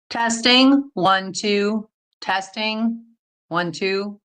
Testing, 1, 2, testing, 1, 2.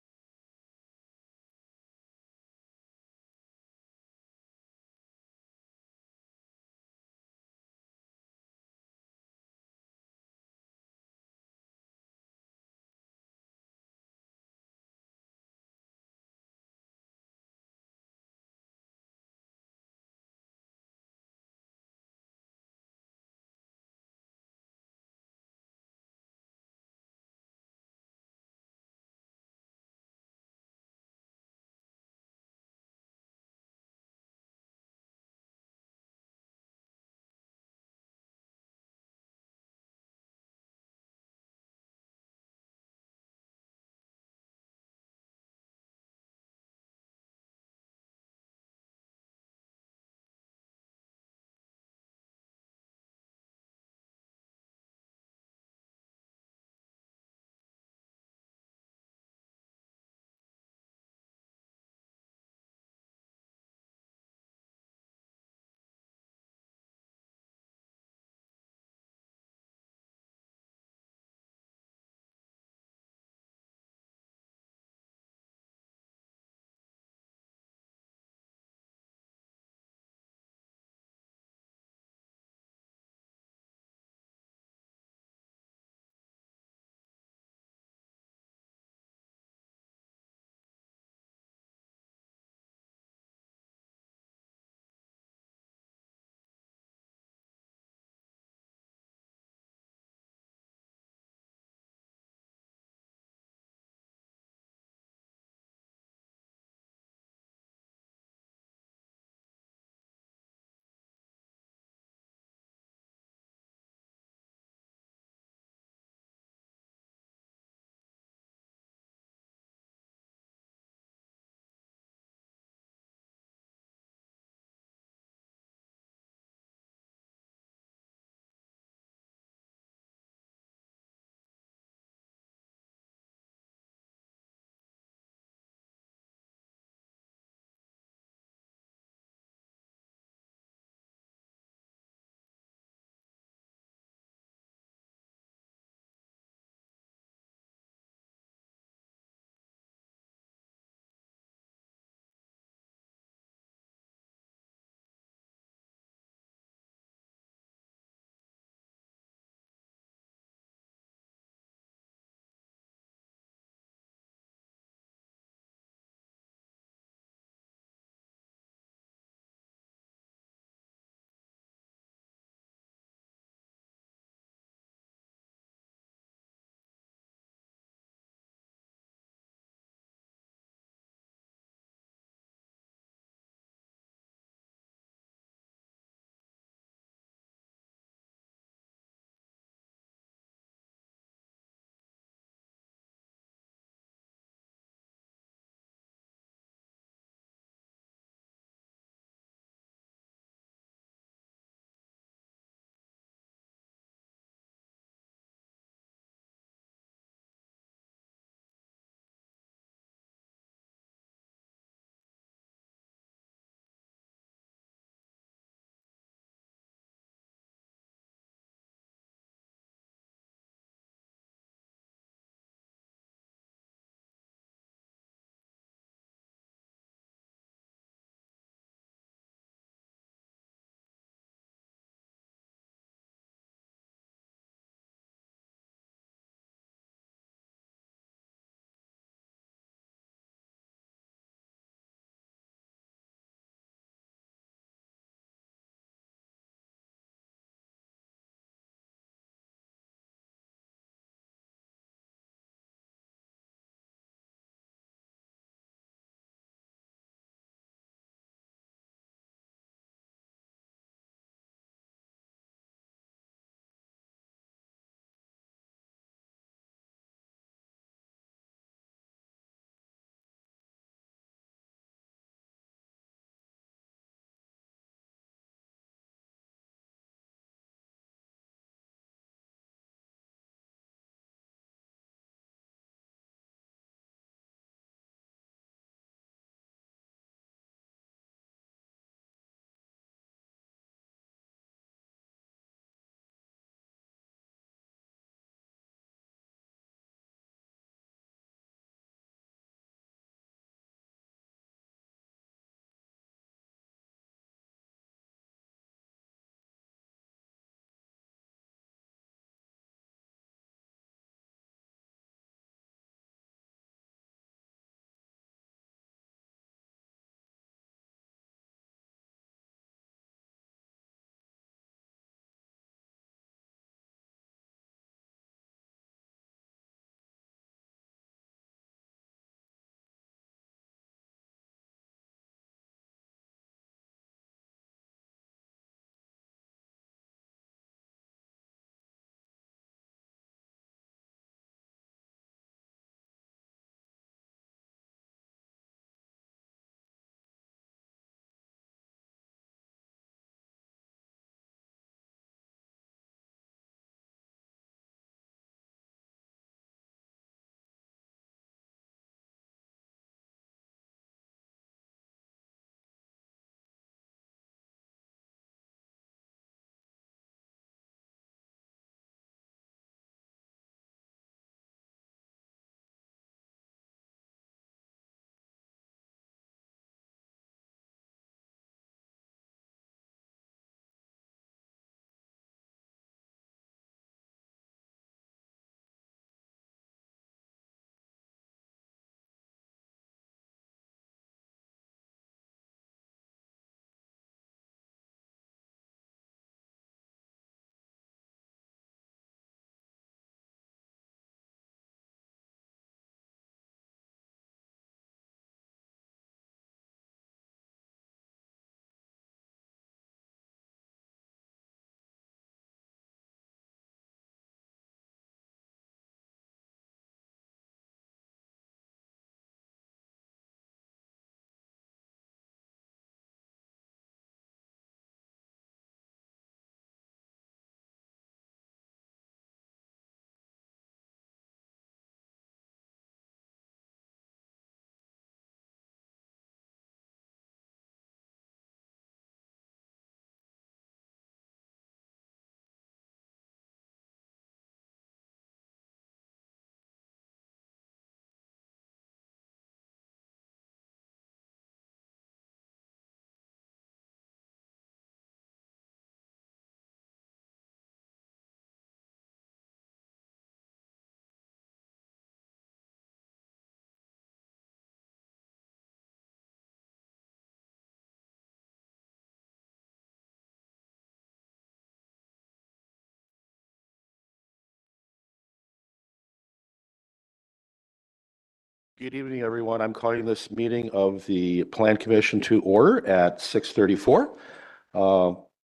Good evening, everyone. I'm calling this meeting of the Plan Commission to order at 6:34.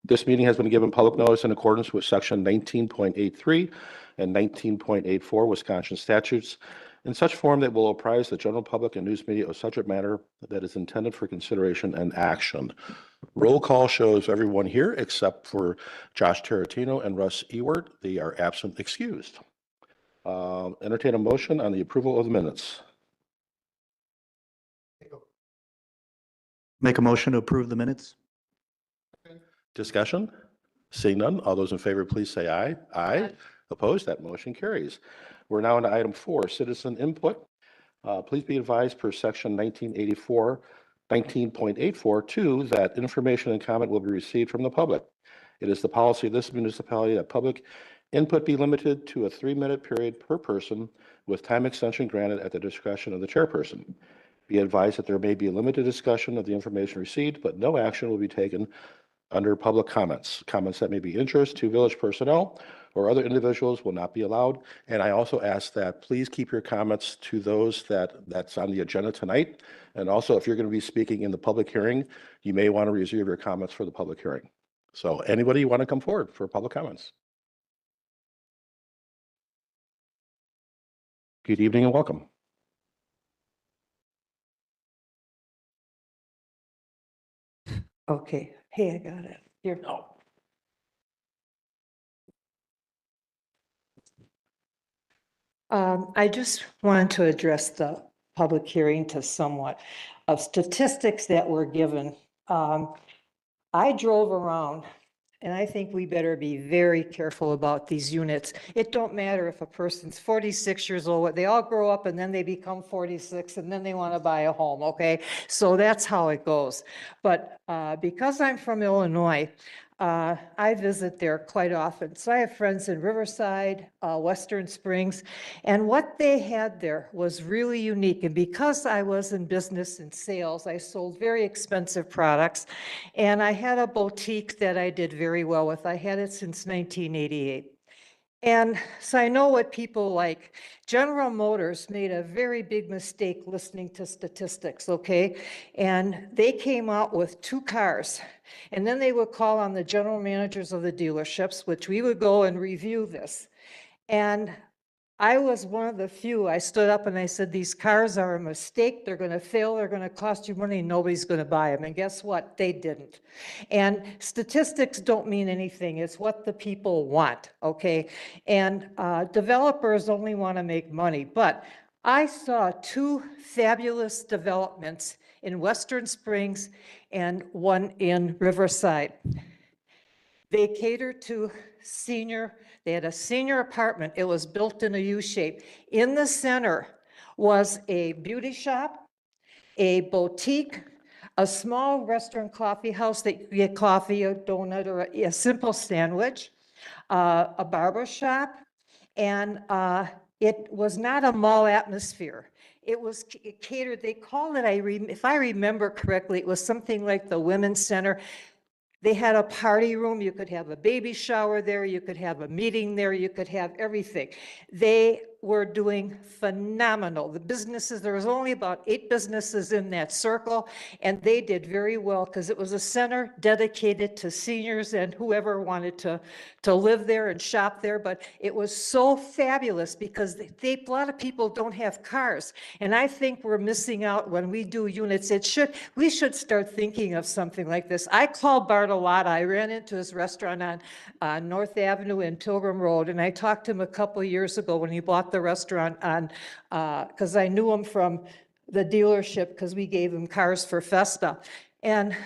This meeting has been given public notice in accordance with Section 19.83 and 19.84 Wisconsin statutes in such form that will apprise the general public and news media of subject matter that is intended for consideration and action. Roll call shows everyone here except for Josh Taratino and Russ Ewert. They are absent excused. Entertain a motion on the approval of the minutes. Make a motion to approve the minutes? Discussion? Seeing none, all those in favor, please say aye. Aye. Opposed? That motion carries. We're now on item 4, citizen input. Please be advised per section 19.84(2) that information and comment will be received from the public. It is the policy of this municipality that public input be limited to a 3-minute period per person with time extension granted at the discretion of the chairperson. Be advised that there may be a limited discussion of the information received, but no action will be taken under public comments. Comments that may be interest to village personnel or other individuals will not be allowed. And I also ask that please keep your comments to those that's on the agenda tonight. And also, if you're going to be speaking in the public hearing, you may want to reserve your comments for the public hearing. So anybody want to come forward for public comments? Good evening and welcome. Okay, hey, I got it. Here. I just wanted to address the public hearing to somewhat of statistics that were given. I drove around and I think we better be very careful about these units. It don't matter if a person's 46 years old, they all grow up and then they become 46 and then they want to buy a home, okay? So that's how it goes. But because I'm from Illinois, I visit there quite often. So I have friends in Riverside, Western Springs, and what they had there was really unique. And because I was in business and sales, I sold very expensive products, and I had a boutique that I did very well with. I had it since 1988. And so I know what people like. General Motors made a very big mistake listening to statistics, okay? And they came out with 2 cars. And then they would call on the general managers of the dealerships, which we would go and review this. And I was one of the few. I stood up and I said, these cars are a mistake. They're going to fail. They're going to cost you money. And nobody's going to buy them. And guess what? They didn't. And statistics don't mean anything. It's what the people want, okay? And developers only want to make money. But I saw 2 fabulous developments in Western Springs and one in Riverside. They cater to they had a senior apartment. It was built in a U shape. In the center was a beauty shop, a boutique, a small restaurant coffee house that you get coffee, a donut, or a simple sandwich, a barber shop, and it was not a mall atmosphere. It was catered, they called it, if I remember correctly, it was something like the Women's Center. They had a party room. You could have a baby shower there. You could have a meeting there. You could have everything. They were doing phenomenal. The businesses, there was only about 8 businesses in that circle, and they did very well because it was a center dedicated to seniors and whoever wanted to live there and shop there. But it was so fabulous because a lot of people don't have cars. And I think we're missing out when we do units. We should start thinking of something like this. I called Bartolotta. I ran into his restaurant on North Avenue and Pilgrim Road, and I talked to him a couple of years ago when he bought the restaurant on, because I knew him from the dealership because we gave him cars for Festa. And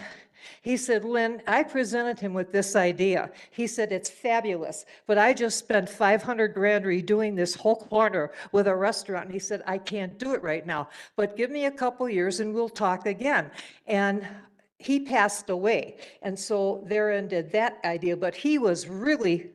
he said, Lynn, I presented him with this idea. He said, it's fabulous, but I just spent $500 grand redoing this whole corner with a restaurant. And he said, I can't do it right now, but give me a couple years and we'll talk again. And he passed away. And so there ended that idea, but he was really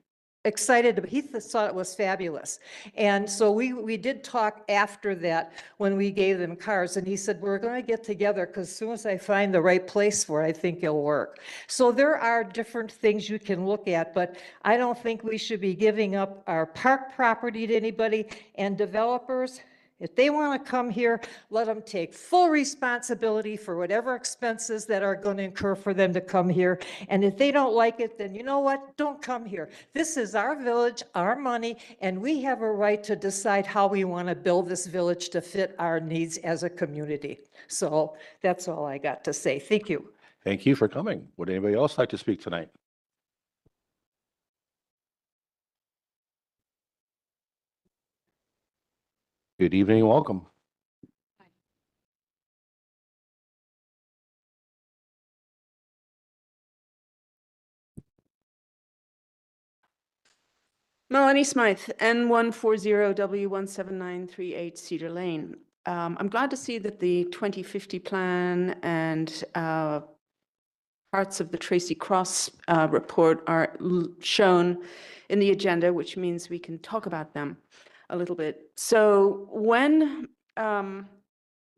excited. He thought it was fabulous. And so we did talk after that when we gave them cars, and he said, we're going to get together because as soon as I find the right place for it, I think it'll work. So there are different things you can look at, but I don't think we should be giving up our park property to anybody. And developers, If they want to come here, let them take full responsibility for whatever expenses that are going to incur for them to come here. And if they don't like it, then you know what? Don't come here. This is our village, our money, and we have a right to decide how we want to build this village to fit our needs as a community. So that's all I got to say. Thank you. Thank you for coming. Would anybody else like to speak tonight? Good evening and welcome. Melanie Smythe, N140W17938 Cedar Lane. I'm glad to see that the 2050 plan and parts of the Tracy Cross report are shown in the agenda, which means we can talk about them a little bit. So when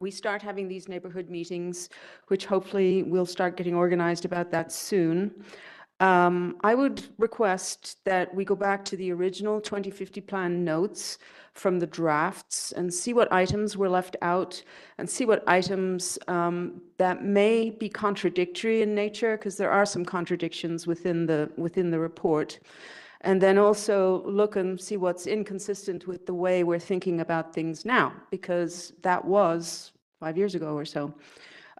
we start having these neighborhood meetings, which hopefully we'll start getting organized about that soon, I would request that we go back to the original 2050 plan notes from the drafts and see what items were left out and see what items that may be contradictory in nature, because there are some contradictions within the report. And then also look and see what's inconsistent with the way we're thinking about things now, because that was 5 years ago or so.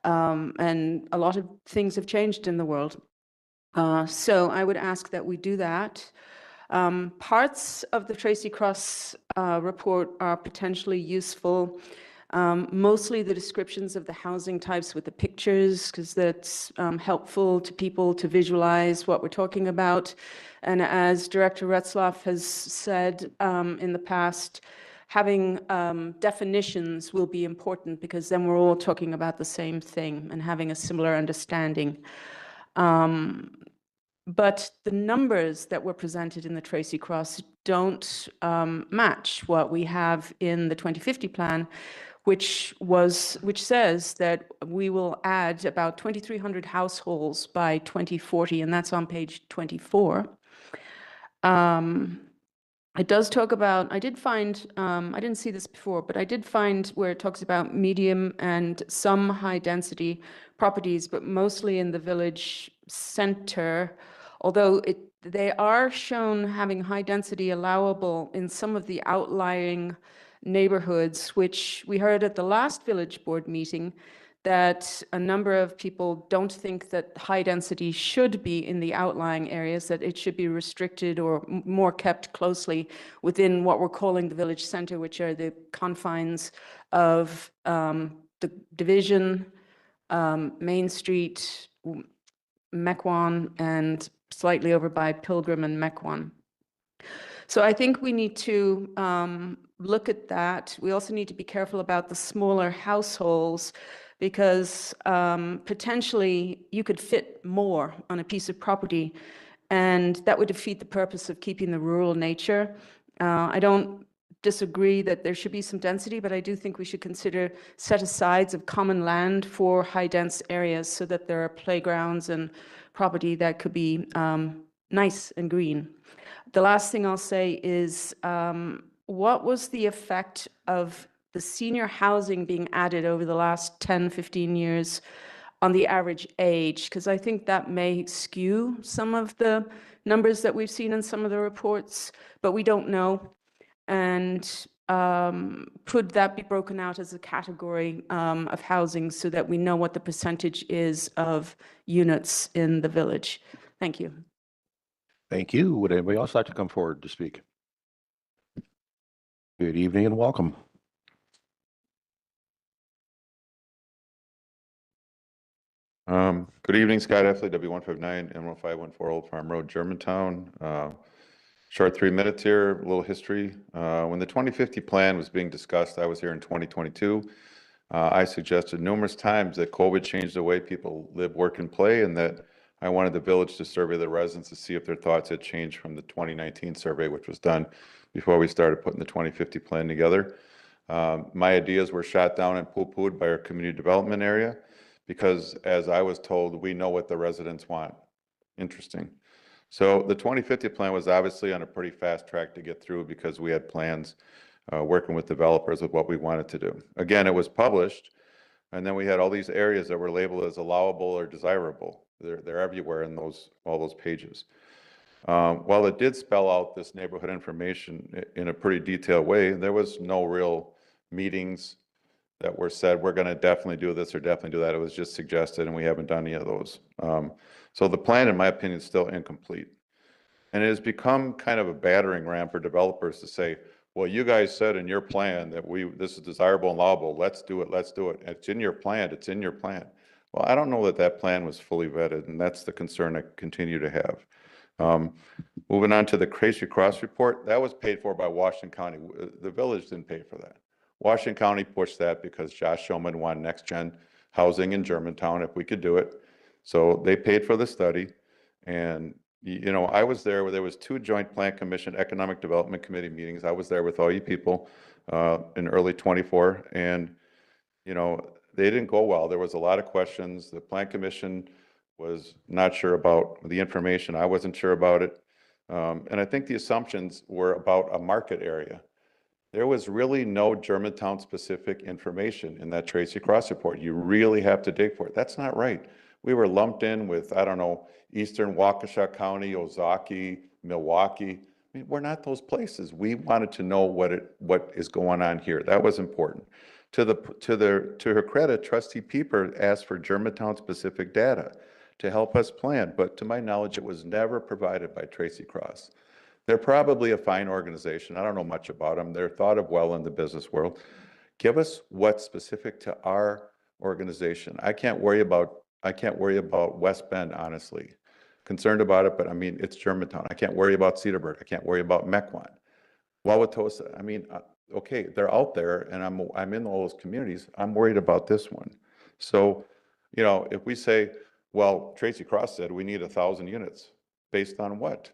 And a lot of things have changed in the world. So I would ask that we do that. Parts of the Tracy Cross report are potentially useful. Mostly the descriptions of the housing types with the pictures, because that's helpful to people to visualize what we're talking about. And as Director Retzlaff has said in the past, having definitions will be important, because then we're all talking about the same thing and having a similar understanding. But the numbers that were presented in the Tracy Cross don't match what we have in the 2050 plan, which says that we will add about 2,300 households by 2040, and that's on page 24. It does talk about, I did find, I didn't see this before, but I did find where it talks about medium and some high density properties, but mostly in the village center, although they are shown having high density allowable in some of the outlying neighborhoods, which we heard at the last village board meeting, that a number of people don't think that high density should be in the outlying areas, that it should be restricted or more kept closely within what we're calling the village center, which are the confines of the Division, Main Street, Mequon, and slightly over by Pilgrim and Mequon. So I think we need to look at that. We also need to be careful about the smaller households, because potentially you could fit more on a piece of property, and that would defeat the purpose of keeping the rural nature. I don't disagree that there should be some density, but I do think we should consider set-asides of common land for high-dense areas, so that there are playgrounds and property that could be nice and green. The last thing I'll say is, what was the effect of the senior housing being added over the last 10, 15 years on the average age? Because I think that may skew some of the numbers that we've seen in some of the reports, but we don't know. And could that be broken out as a category of housing, so that we know what the percentage is of units in the village? Thank you. Thank you. Would anybody else like to come forward to speak? Good evening and welcome. Good evening, Scott Effley, W159, M1514 Old Farm Road, Germantown. Short 3 minutes here, a little history. When the 2050 plan was being discussed, I was here in 2022. I suggested numerous times that COVID changed the way people live, work, and play, and that I wanted the village to survey the residents to see if their thoughts had changed from the 2019 survey, which was done before we started putting the 2050 plan together. My ideas were shot down and poo-pooed by our community development area, because as I was told, we know what the residents want. Interesting. So the 2050 plan was obviously on a pretty fast track to get through, because we had plans working with developers with what we wanted to do. Again, it was published, and then we had all these areas that were labeled as allowable or desirable. They're everywhere in all those pages. While it did spell out this neighborhood information in a pretty detailed way, there was no real meetings that were said, we're going to definitely do this or definitely do that. It was just suggested, and we haven't done any of those. So the plan, in my opinion, is still incomplete. And it has become kind of a battering ram for developers to say, well, you guys said in your plan that this is desirable and allowable. Let's do it. Let's do it. It's in your plan. It's in your plan. Well, I don't know that that plan was fully vetted, and that's the concern I continue to have. Moving on to the Tracy Cross report, that was paid for by Washington County. The village didn't pay for that. Washington County pushed that because Josh Showman wanted next-gen housing in Germantown if we could do it. So they paid for the study. And, you know, I was there where there was 2 Joint Plan Commission Economic Development Committee meetings. I was there with all you people in early 24. And, you know, they didn't go well. There was a lot of questions. The Plan Commission was not sure about the information. I wasn't sure about it. And I think the assumptions were about a market area. There was really no Germantown-specific information in that Tracy Cross report. You really have to dig for it. That's not right. We were lumped in with, I don't know, Eastern Waukesha County, Ozaukee, Milwaukee. I mean, we're not those places. We wanted to know what is going on here. That was important. To her credit, Trustee Pieper asked for Germantown-specific data to help us plan, but to my knowledge, it was never provided by Tracy Cross. They're probably a fine organization. I don't know much about them. They're thought of well in the business world. Give us what's specific to our organization. I can't worry about West Bend, honestly. Concerned about it, but I mean, it's Germantown. I can't worry about Cedarburg. I can't worry about Mequon. Wauwatosa, I mean, okay, they're out there, and I'm in all those communities. I'm worried about this one. So, you know, if we say, well, Tracy Cross said we need 1,000 units, based on what?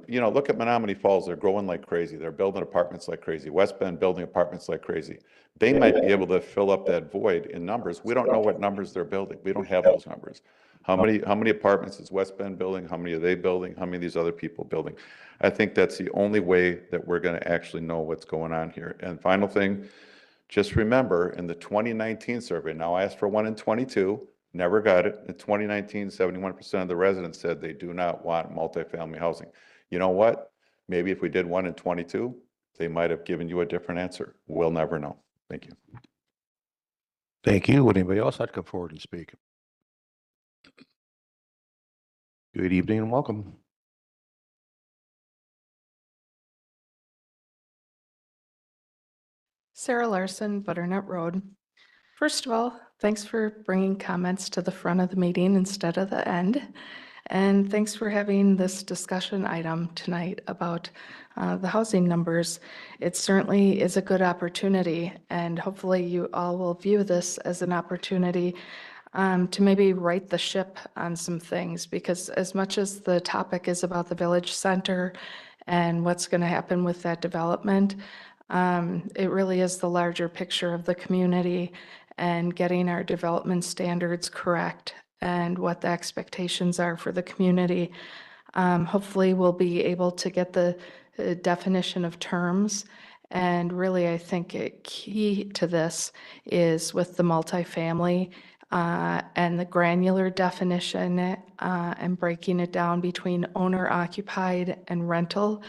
You know, look at Menominee Falls. They're growing like crazy. They're building apartments like crazy. West Bend building apartments like crazy. They might be able to fill up that void in numbers. We don't know what numbers they're building. We don't have those numbers. How many apartments is West Bend building? How many are they building? How many of these other people building? I think that's the only way that we're going to actually know what's going on here. And final thing, just remember in the 2019 survey, now I asked for one in 22, never got it. In 2019, 71% of the residents said they do not want multifamily housing. You know what? Maybe if we did one in 22, they might have given you a different answer. We'll never know. Thank you. Thank you. Would anybody else like to come forward and speak? Good evening and welcome. Sarah Larson, Butternut Road. First of all, thanks for bringing comments to the front of the meeting instead of the end. And thanks for having this discussion item tonight about the housing numbers. It certainly is a good opportunity, and hopefully you all will view this as an opportunity to maybe right the ship on some things, because as much as the topic is about the village center and what's going to happen with that development, it really is the larger picture of the community and getting our development standards correct and what the expectations are for the community. Hopefully we'll be able to get the definition of terms. And really, I think a key to this is with the multifamily and the granular definition and breaking it down between owner occupied and rental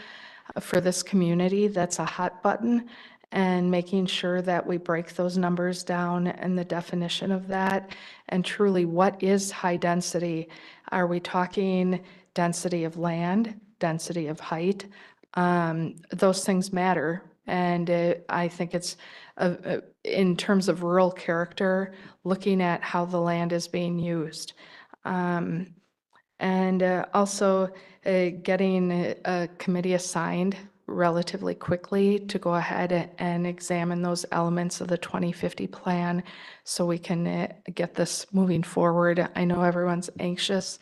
for this community. That's a hot button, and making sure that we break those numbers down and the definition of that. And truly, what is high density? Are we talking density of land, density of height? Those things matter. And I think it's in terms of rural character, looking at how the land is being used. And also getting a committee assigned relatively quickly to go ahead and examine those elements of the 2050 plan so we can get this moving forward. I know everyone's anxious,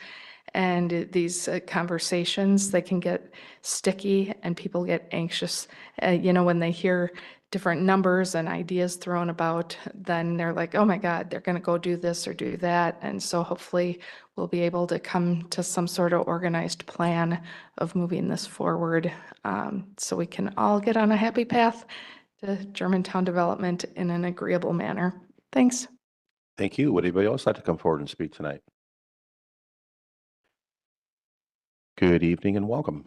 and these conversations, they can get sticky and people get anxious, you know, when they hear different numbers and ideas thrown about, then they're like, oh my God, they're going to go do this or do that. And so hopefully we'll be able to come to some sort of organized plan of moving this forward, so we can all get on a happy path to Germantown development in an agreeable manner. Thanks. Thank you. Would anybody else like to come forward and speak tonight? Good evening and welcome.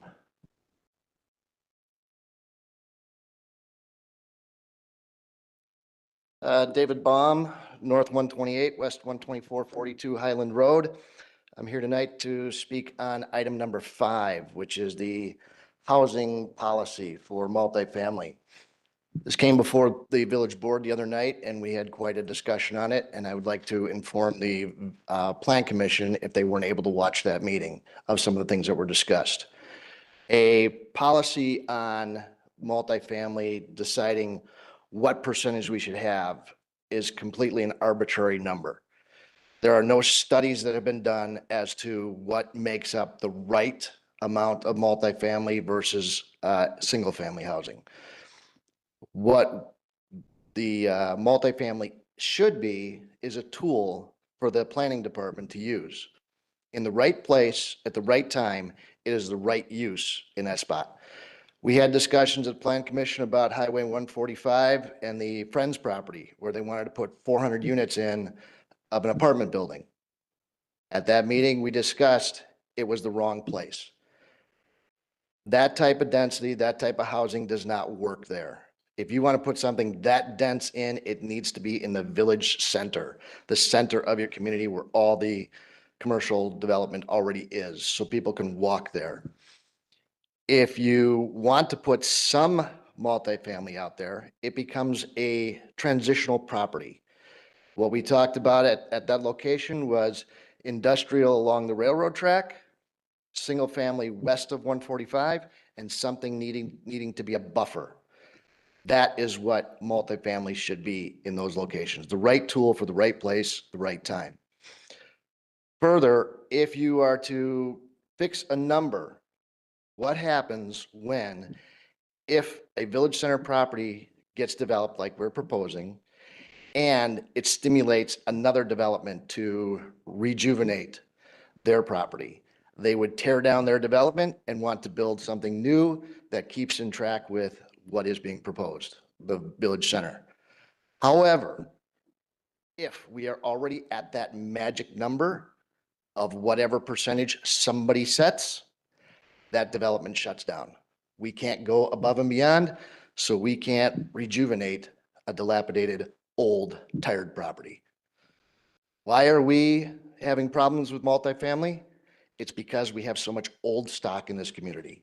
David Baum, North 128, West 124, 42 Highland Road. I'm here tonight to speak on item number 5, which is the housing policy for multifamily. This came before the village board the other night, and we had quite a discussion on it, and I would like to inform the Plan Commission, if they weren't able to watch that meeting, of some of the things that were discussed. A policy on multifamily deciding what percentage we should have is completely an arbitrary number. There are no studies that have been done as to what makes up the right amount of multifamily versus single-family housing. What the multifamily should be is a tool for the planning department to use. In the right place, at the right time, it is the right use in that spot. We had discussions at Plan Commission about Highway 145 and the Friends property, where they wanted to put 400 units in of an apartment building. At that meeting, we discussed it was the wrong place. That type of density, that type of housing does not work there. If you want to put something that dense in, it needs to be in the village center, the center of your community where all the commercial development already is, so people can walk there. If you want to put some multifamily out there, it becomes a transitional property. What we talked about at that location was industrial along the railroad track, single family west of 145, and something needing to be a buffer. That is what multifamily should be in those locations. The right tool for the right place, the right time. Further, if you are to fix a number, what happens if a village center property gets developed like we're proposing, and it stimulates another development to rejuvenate their property? They would tear down their development and want to build something new that keeps in track with what is being proposed, the village center. However, if we are already at that magic number of whatever percentage somebody sets, that development shuts down. We can't go above and beyond, so we can't rejuvenate a dilapidated, old, tired property. Why are we having problems with multifamily? It's because we have so much old stock in this community.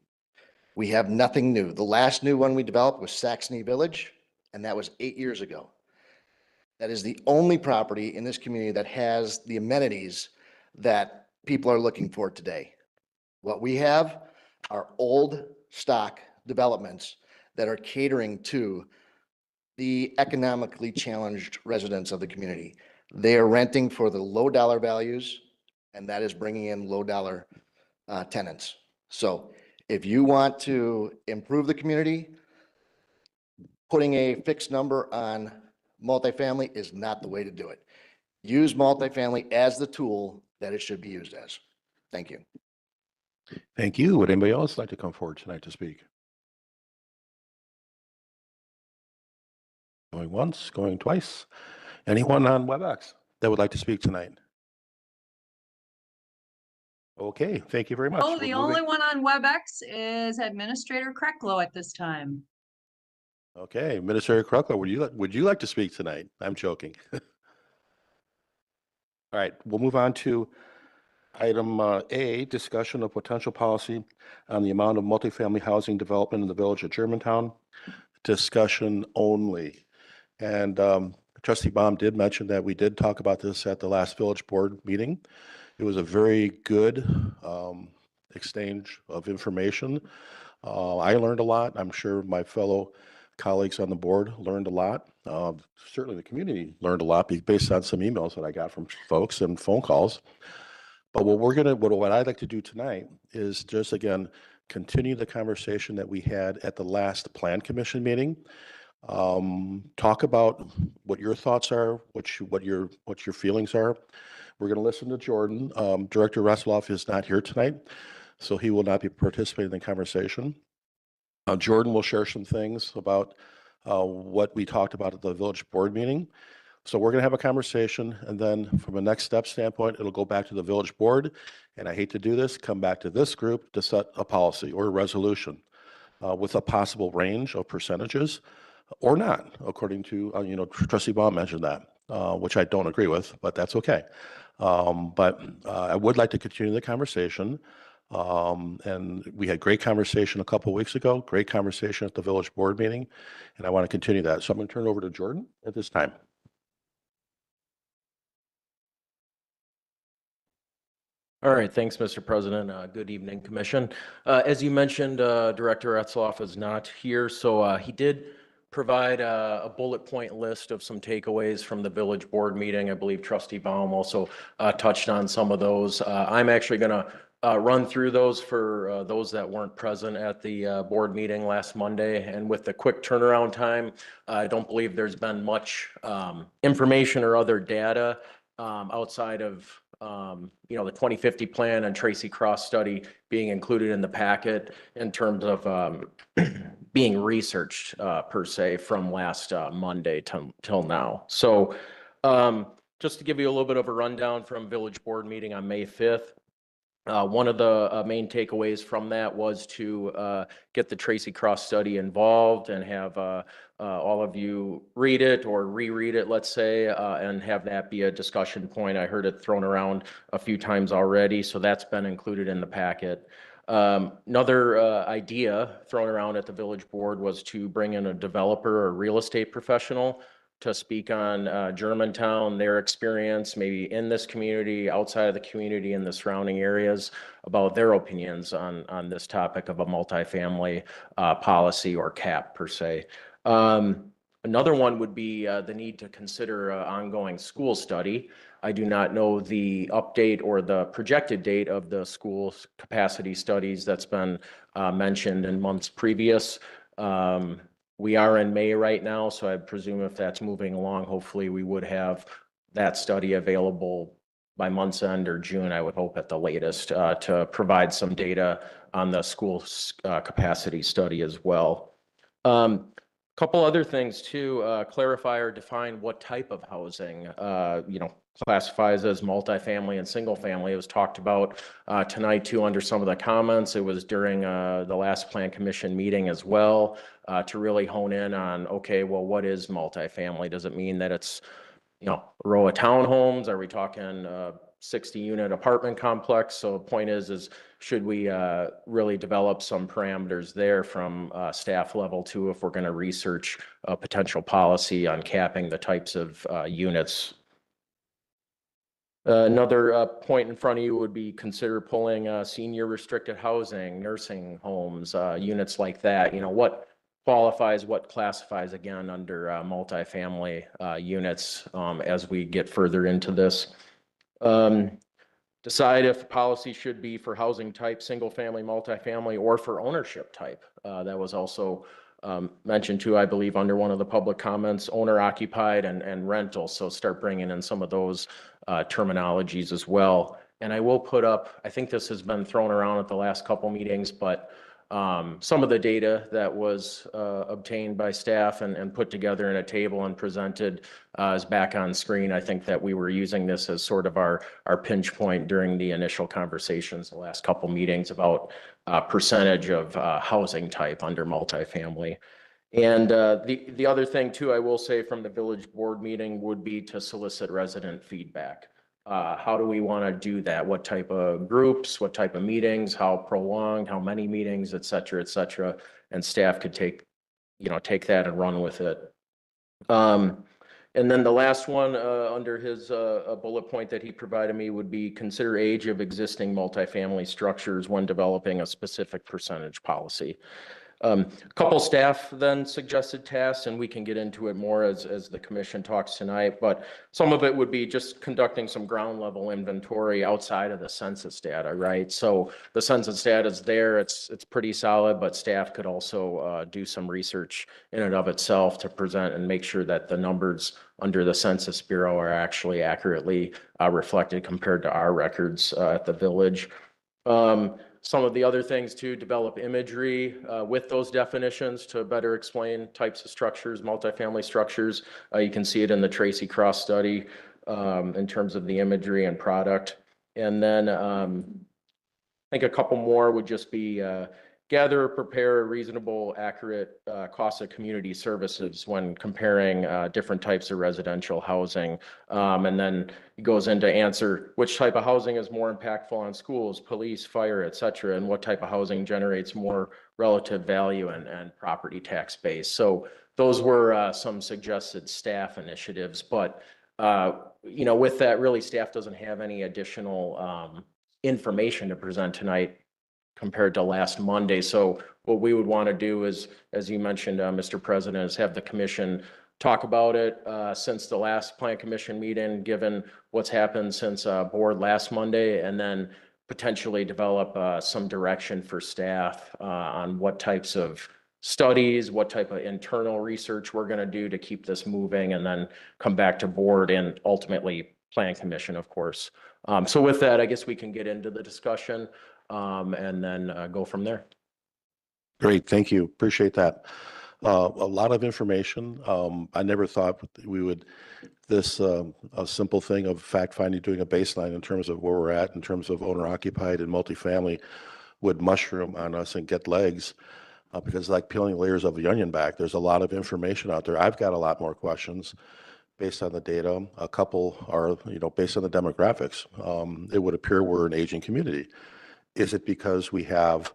We have nothing new. The last new one we developed was Saxony Village, and that was 8 years ago. That is the only property in this community that has the amenities that people are looking for today. What we have are old stock developments that are catering to the economically challenged residents of the community. They are renting for the low dollar values, and that is bringing in low dollar tenants. So if you want to improve the community, putting a fixed number on multifamily is not the way to do it. Use multifamily as the tool that it should be used as. Thank you. Thank you. Would anybody else like to come forward tonight to speak? Going once, going twice. Anyone on WebEx that would like to speak tonight? Okay, thank you very much. Oh, We're the moving- only one on WebEx is Administrator Krecklow at this time. Okay, Administrator Krukla, would you like to speak tonight? I'm joking. All right, we'll move on to item A, discussion of potential policy on the amount of multifamily housing development in the village of Germantown. Discussion only. And Trustee Baum did mention that we did talk about this at the last village board meeting. It was a very good exchange of information. I learned a lot. I'm sure my fellow colleagues on the board learned a lot. Certainly the community learned a lot based on some emails that I got from folks and phone calls. But what I'd like to do tonight is just, again, continue the conversation that we had at the last Plan Commission meeting. Talk about what your thoughts are, what your feelings are. We're going to listen to Jordan. Director Resloff is not here tonight, so he will not be participating in the conversation. Jordan will share some things about what we talked about at the village board meeting. So we're going to have a conversation, and then from a next step standpoint, it'll go back to the village board. And I hate to do this, come back to this group to set a policy or a resolution with a possible range of percentages or not, according to, Trustee Baum mentioned that, which I don't agree with, but that's okay. But I would like to continue the conversation. And we had great conversation a couple of weeks ago, great conversation at the village board meeting, and I want to continue that. So I'm going to turn it over to Jordan at this time. All right, thanks, Mr. President. Good evening, Commission. As you mentioned, Director Etzloff is not here, so he did provide a bullet point list of some takeaways from the village board meeting. I believe Trustee Baum also touched on some of those. I'm actually going to run through those for those that weren't present at the board meeting last Monday. And with the quick turnaround time, I don't believe there's been much information or other data outside of the 2050 plan and Tracy Cross study being included in the packet in terms of being researched per se from last Monday till now. So just to give you a little bit of a rundown from village board meeting on May 5th, one of the main takeaways from that was to get the Tracy Cross study involved and have all of you read it or reread it, let's say, and have that be a discussion point. I heard it thrown around a few times already, so that's been included in the packet. Another idea thrown around at the village board was to bring in a developer or real estate professional to speak on Germantown, their experience, maybe in this community, outside of the community, in the surrounding areas, about their opinions on this topic of a multifamily policy or cap per se. Another one would be the need to consider an ongoing school study. I do not know the update or the projected date of the school capacity studies that's been mentioned in months previous. We are in May right now, so I presume if that's moving along, hopefully we would have that study available by month's end or June, I would hope at the latest, to provide some data on the school capacity study as well. Couple other things too, clarify or define what type of housing, classifies as multifamily and single family. It was talked about tonight too under some of the comments. It was during the last Plan Commission meeting as well, to really hone in on, okay, well, what is multifamily? Does it mean that it's, a row of townhomes? Are we talking 60-unit apartment complex? So the point is should we really develop some parameters there from staff level too, if we're going to research a potential policy on capping the types of units? Another point in front of you would be consider pulling senior restricted housing, nursing homes, units like that. What qualifies, what classifies again under multifamily units as we get further into this. Decide if policy should be for housing type, single family, multifamily, or for ownership type. That was also mentioned too, I believe, under one of the public comments, owner occupied and rental. So start bringing in some of those terminologies as well. And I will put up, I think this has been thrown around at the last couple meetings, but some of the data that was obtained by staff and put together in a table and presented is back on screen. I think that we were using this as sort of our pinch point during the initial conversations the last couple meetings about percentage of housing type under multifamily. And the other thing too, I will say from the village board meeting would be to solicit resident feedback. How do we want to do that? What type of groups, what type of meetings, how prolonged, how many meetings, et cetera, and staff could take that and run with it. And then the last one under his bullet point that he provided me would be consider age of existing multifamily structures when developing a specific percentage policy. A couple staff then suggested tasks, and we can get into it more as the commission talks tonight, but some of it would be just conducting some ground level inventory outside of the census data, right? So the census data is there, it's pretty solid, but staff could also do some research in and of itself to present and make sure that the numbers under the Census Bureau are actually accurately reflected compared to our records at the village. Some of the other things to develop imagery with those definitions to better explain types of structures, multifamily structures. You can see it in the Tracy Cross study in terms of the imagery and product. And then I think a couple more would just be gather, prepare reasonable, accurate cost of community services when comparing different types of residential housing. And then it goes into answer which type of housing is more impactful on schools, police, fire, et cetera, and what type of housing generates more relative value and property tax base. So those were some suggested staff initiatives, but you know, with that, really staff doesn't have any additional information to present tonight compared to last Monday. So what we would want to do is, as you mentioned, Mr. President, is have the commission talk about it since the last Plan Commission meeting, given what's happened since board last Monday, and then potentially develop some direction for staff on what types of studies, what type of internal research we're going to do to keep this moving, and then come back to board and ultimately Plan Commission, of course. So with that, I guess we can get into the discussion and then go from there. Great, thank you. Appreciate that. A lot of information. I never thought we would, this a simple thing of fact finding, doing a baseline in terms of where we're at, in terms of owner occupied and multifamily would mushroom on us and get legs because like peeling layers of the onion back, there's a lot of information out there. I've got a lot more questions based on the data. A couple are, you know, based on the demographics. It would appear we're an aging community. Is it because we have,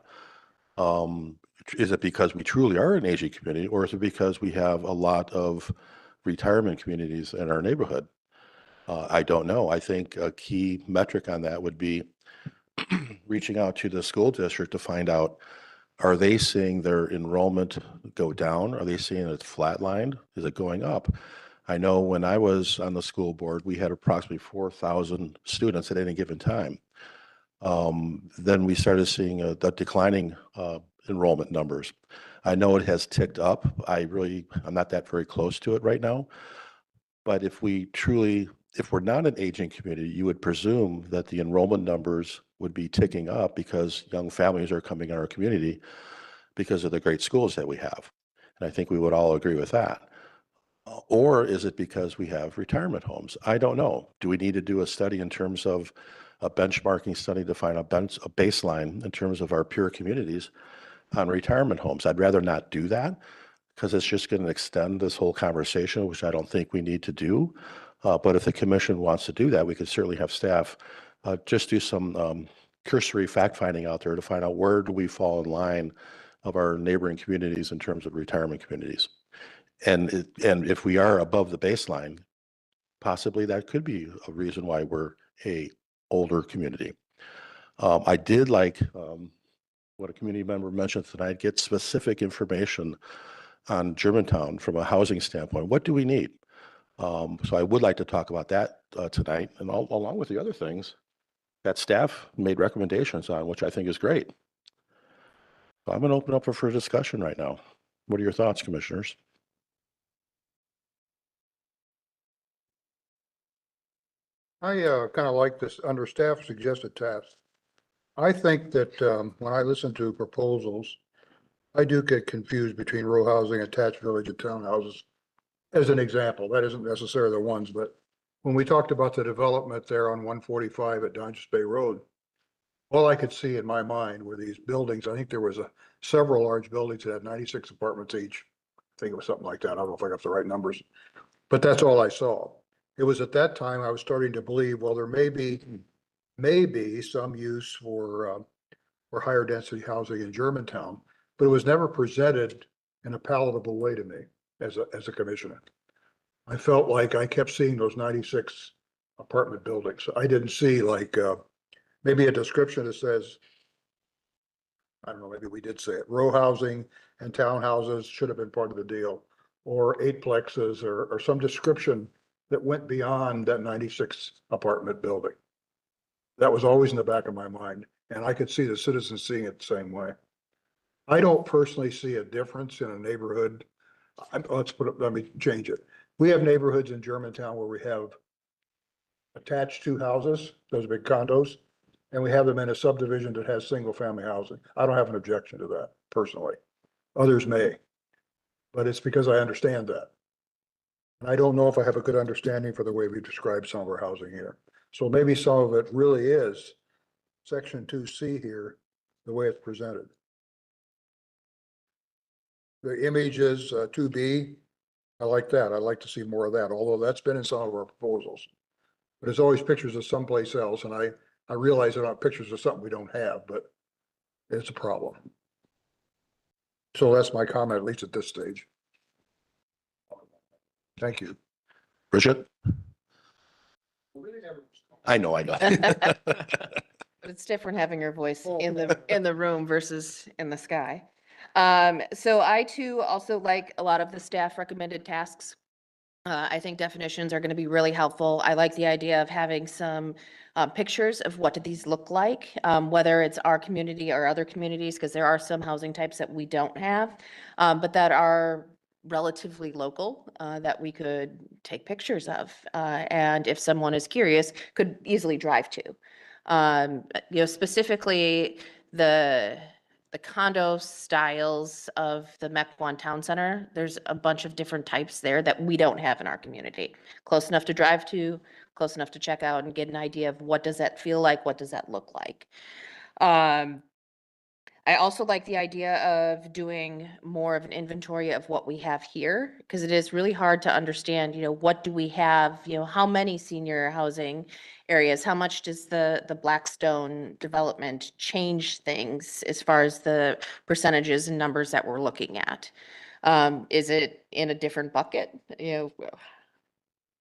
is it because we truly are an aging community, or is it because we have a lot of retirement communities in our neighborhood? I don't know. I think a key metric on that would be reaching out to the school district to find out, are they seeing their enrollment go down? Are they seeing it flatlined? Is it going up? I know when I was on the school board, we had approximately 4,000 students at any given time. Then we started seeing the declining enrollment numbers. I know it has ticked up. I'm not that very close to it right now. But if we're not an aging community, you would presume that the enrollment numbers would be ticking up because young families are coming in our community because of the great schools that we have. And I think we would all agree with that. Or is it because we have retirement homes? I don't know. Do we need to do a study in terms of a benchmarking study to find a baseline in terms of our peer communities on retirement homes? I'd rather not do that because it's just going to extend this whole conversation, which I don't think we need to do. But if the commission wants to do that, we could certainly have staff just do some cursory fact finding out there to find out where do we fall in line of our neighboring communities in terms of retirement communities. And if we are above the baseline, possibly that could be a reason why we're a older community. I did like what a community member mentioned tonight, get specific information on Germantown from a housing standpoint. What do we need? So I would like to talk about that tonight, and along with the other things that staff made recommendations on, which I think is great. So I'm going to open up for discussion right now. What are your thoughts, commissioners? I kind of like this under staff suggested tasks. I think that when I listen to proposals, I do get confused between row housing, attached village, and townhouses. As an example, that isn't necessarily the ones, but when we talked about the development there on 145 at Dodges Bay Road, all I could see in my mind were these buildings. I think there was several large buildings that had 96 apartments each. I think it was something like that. I don't know if I got the right numbers, but that's all I saw. It was at that time I was starting to believe, well, there may be some use for higher density housing in Germantown, but it was never presented in a palatable way to me as a commissioner. I felt like I kept seeing those 96 apartment buildings. I didn't see like maybe a description that says I don't know, maybe we did say it, row housing and townhouses should have been part of the deal. Or eightplexes or some description that went beyond that 96 apartment building. That was always in the back of my mind, and I could see the citizens seeing it the same way. I don't personally see a difference in a neighborhood. Let me change it. We have neighborhoods in Germantown where we have attached two houses, those big condos, and we have them in a subdivision that has single family housing. I don't have an objection to that personally. Others may, but it's because I understand that. And I don't know if I have a good understanding for the way we describe some of our housing here. So maybe some of it really is section 2C here, the way it's presented. The image is 2B. I like that. I'd like to see more of that, although that's been in some of our proposals. But there's always pictures of someplace else, and I realize they're not pictures of something we don't have, but it's a problem. So that's my comment, at least at this stage. Thank you. Bridget? I know. But it's different having your voice in the room versus in the sky. So I too also like a lot of the staff recommended tasks. I think definitions are going to be really helpful. I like the idea of having some pictures of what do these look like, whether it's our community or other communities, because there are some housing types that we don't have, but that are relatively local, that we could take pictures of. And if someone is curious, could easily drive to. Specifically the condo styles of the Mequon Town Center, there's a bunch of different types there that we don't have in our community. Close enough to drive to, close enough to check out and get an idea of what does that feel like, what does that look like. I also like the idea of doing more of an inventory of what we have here, because it is really hard to understand, what do we have, how many senior housing areas, how much does the Blackstone development change things as far as the percentages and numbers that we're looking at? Is it in a different bucket?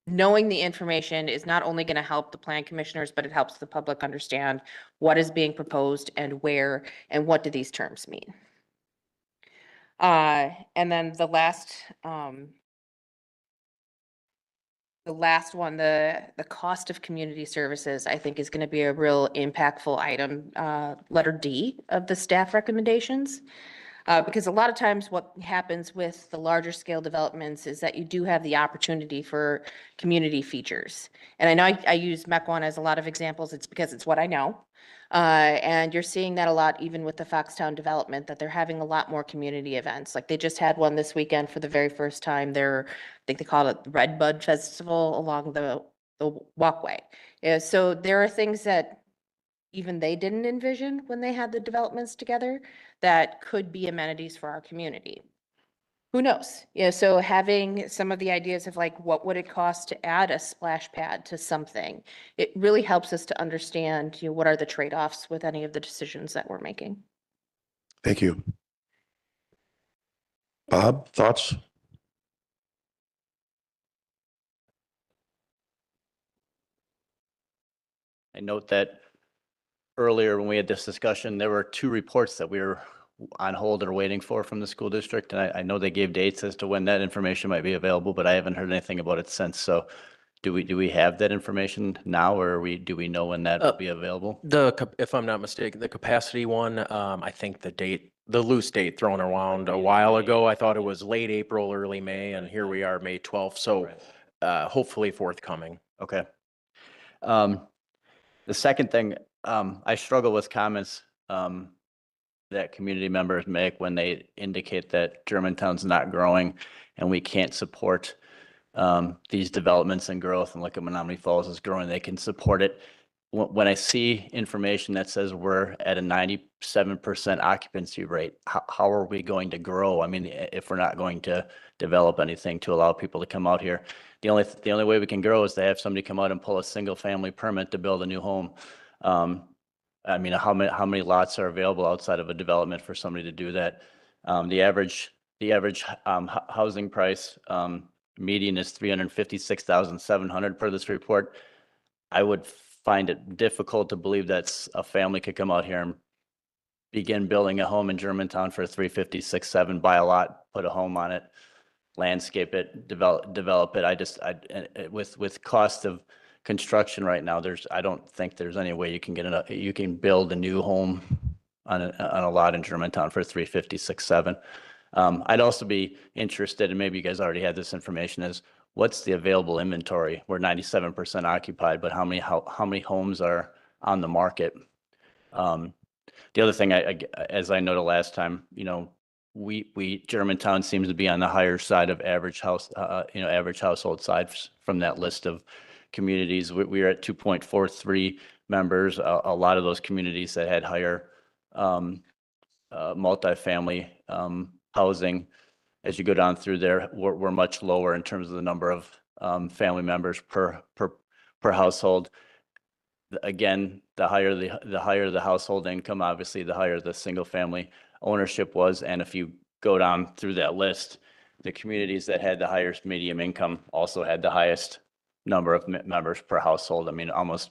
Knowing the information is not only going to help the plan commissioners, but it helps the public understand what is being proposed and where, and what do these terms mean. And then the last one, the cost of community services, I think is going to be a real impactful item, letter D of the staff recommendations. Because a lot of times what happens with the larger scale developments is that you do have the opportunity for community features. And I know I use Mequon as a lot of examples. It's because it's what I know. And you're seeing that a lot even with the Foxtown development, that they're having a lot more community events. Like they just had one this weekend for the very first time. I think they call it the Red Bud Festival along the walkway. So there are things that even they didn't envision when they had the developments together that could be amenities for our community. Who knows? So having some of the ideas of like, what would it cost to add a splash pad to something? It really helps us to understand, what are the trade-offs with any of the decisions that we're making. Thank you. Bob, thoughts? I note that earlier when we had this discussion, there were 2 reports that we were on hold or waiting for from the school district. And I know they gave dates as to when that information might be available, but I haven't heard anything about it since. So do we have that information now, or do we know when that will be available? If I'm not mistaken, the capacity one, I think the loose date thrown around a while ago, I thought it was late April, early May, and here we are, May 12th. So hopefully forthcoming. Okay. The second thing, I struggle with comments that community members make when they indicate that Germantown's not growing and we can't support these developments and growth, and look at Menominee Falls is growing, they can support it. When I see information that says we're at a 97% occupancy rate, how are we going to grow? I mean, if we're not going to develop anything to allow people to come out here, the only way we can grow is to have somebody come out and pull a single family permit to build a new home. I mean, how many lots are available outside of a development for somebody to do that? The average housing price median is $356,700 per this report. I would find it difficult to believe that a family could come out here and begin building a home in Germantown for 356.7, buy a lot, put a home on it, landscape it, develop it. With cost of construction right now, I don't think there's any way you can build a new home on a lot in Germantown for 356.7. I'd also be interested, and maybe you guys already had this information, is what's the available inventory? We're 97% occupied, but how many homes are on the market? The other thing, as I noted last time, Germantown seems to be on the higher side of average household size from that list of communities. We are at 2.43 members. A lot of those communities that had higher multifamily housing, as you go down through there, were much lower in terms of the number of family members per household. Again, the higher the household income, obviously, the higher the single family ownership was. And if you go down through that list, the communities that had the highest median income also had the highest number of members per household. I mean, almost,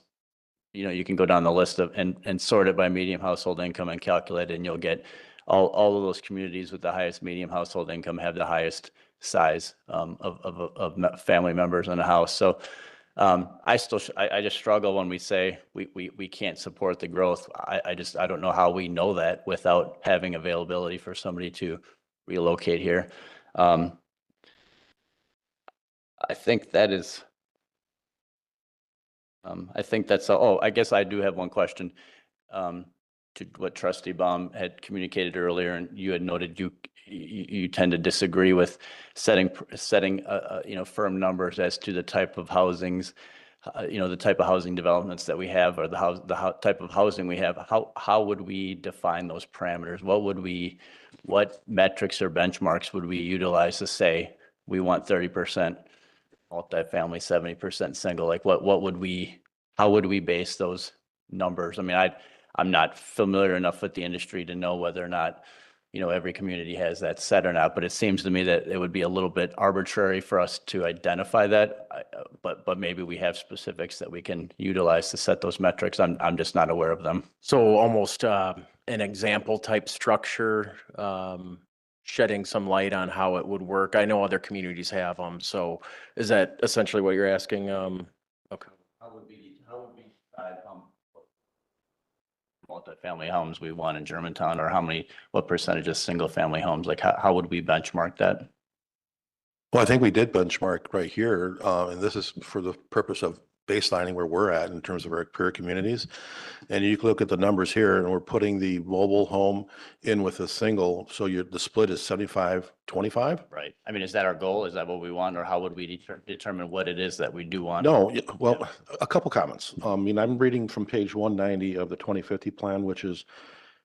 you can go down the list and sort it by median household income and calculate it, and you'll get all of those communities with the highest median household income have the highest size of family members in a house. So I just struggle when we say we can't support the growth. I don't know how we know that without having availability for somebody to relocate here. I think that is. I think that's. I guess I do have one question to what Trustee Baum had communicated earlier, and you had noted you tend to disagree with setting firm numbers as to the type of housings, the type of housing developments that we have, or the type of housing we have. How would we define those parameters? What metrics or benchmarks would we utilize to say we want 30% multifamily, 70% single? Like how would we base those numbers? I mean, I'm not familiar enough with the industry to know whether or not, every community has that set or not, but it seems to me that it would be a little bit arbitrary for us to identify that. But maybe we have specifics that we can utilize to set those metrics. I'm just not aware of them. So almost an example type structure, shedding some light on how it would work. I know other communities have them. So is that essentially what you're asking? Okay. How would we decide multifamily homes we want in Germantown, or what percentage of single family homes? Like how would we benchmark that? Well, I think we did benchmark right here, and this is for the purpose of baselining where we're at in terms of our peer communities. And you can look at the numbers here, and we're putting the mobile home in with a single. So the split is 75-25. Right. I mean, is that our goal? Is that what we want? Or how would we determine what it is that we do want? No, well, a couple comments. I'm reading from page 190 of the 2050 plan, which is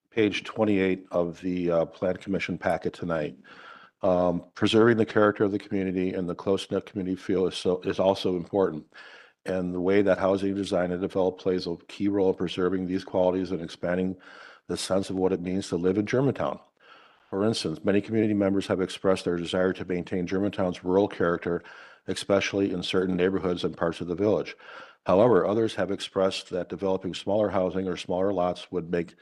page 28 of the Plan Commission packet tonight. Preserving the character of the community and the close-knit community feel is also important. And the way that housing design and develop plays a key role in preserving these qualities and expanding the sense of what it means to live in Germantown. For instance, many community members have expressed their desire to maintain Germantown's rural character, especially in certain neighborhoods and parts of the village. However, others have expressed that developing smaller housing or smaller lots would make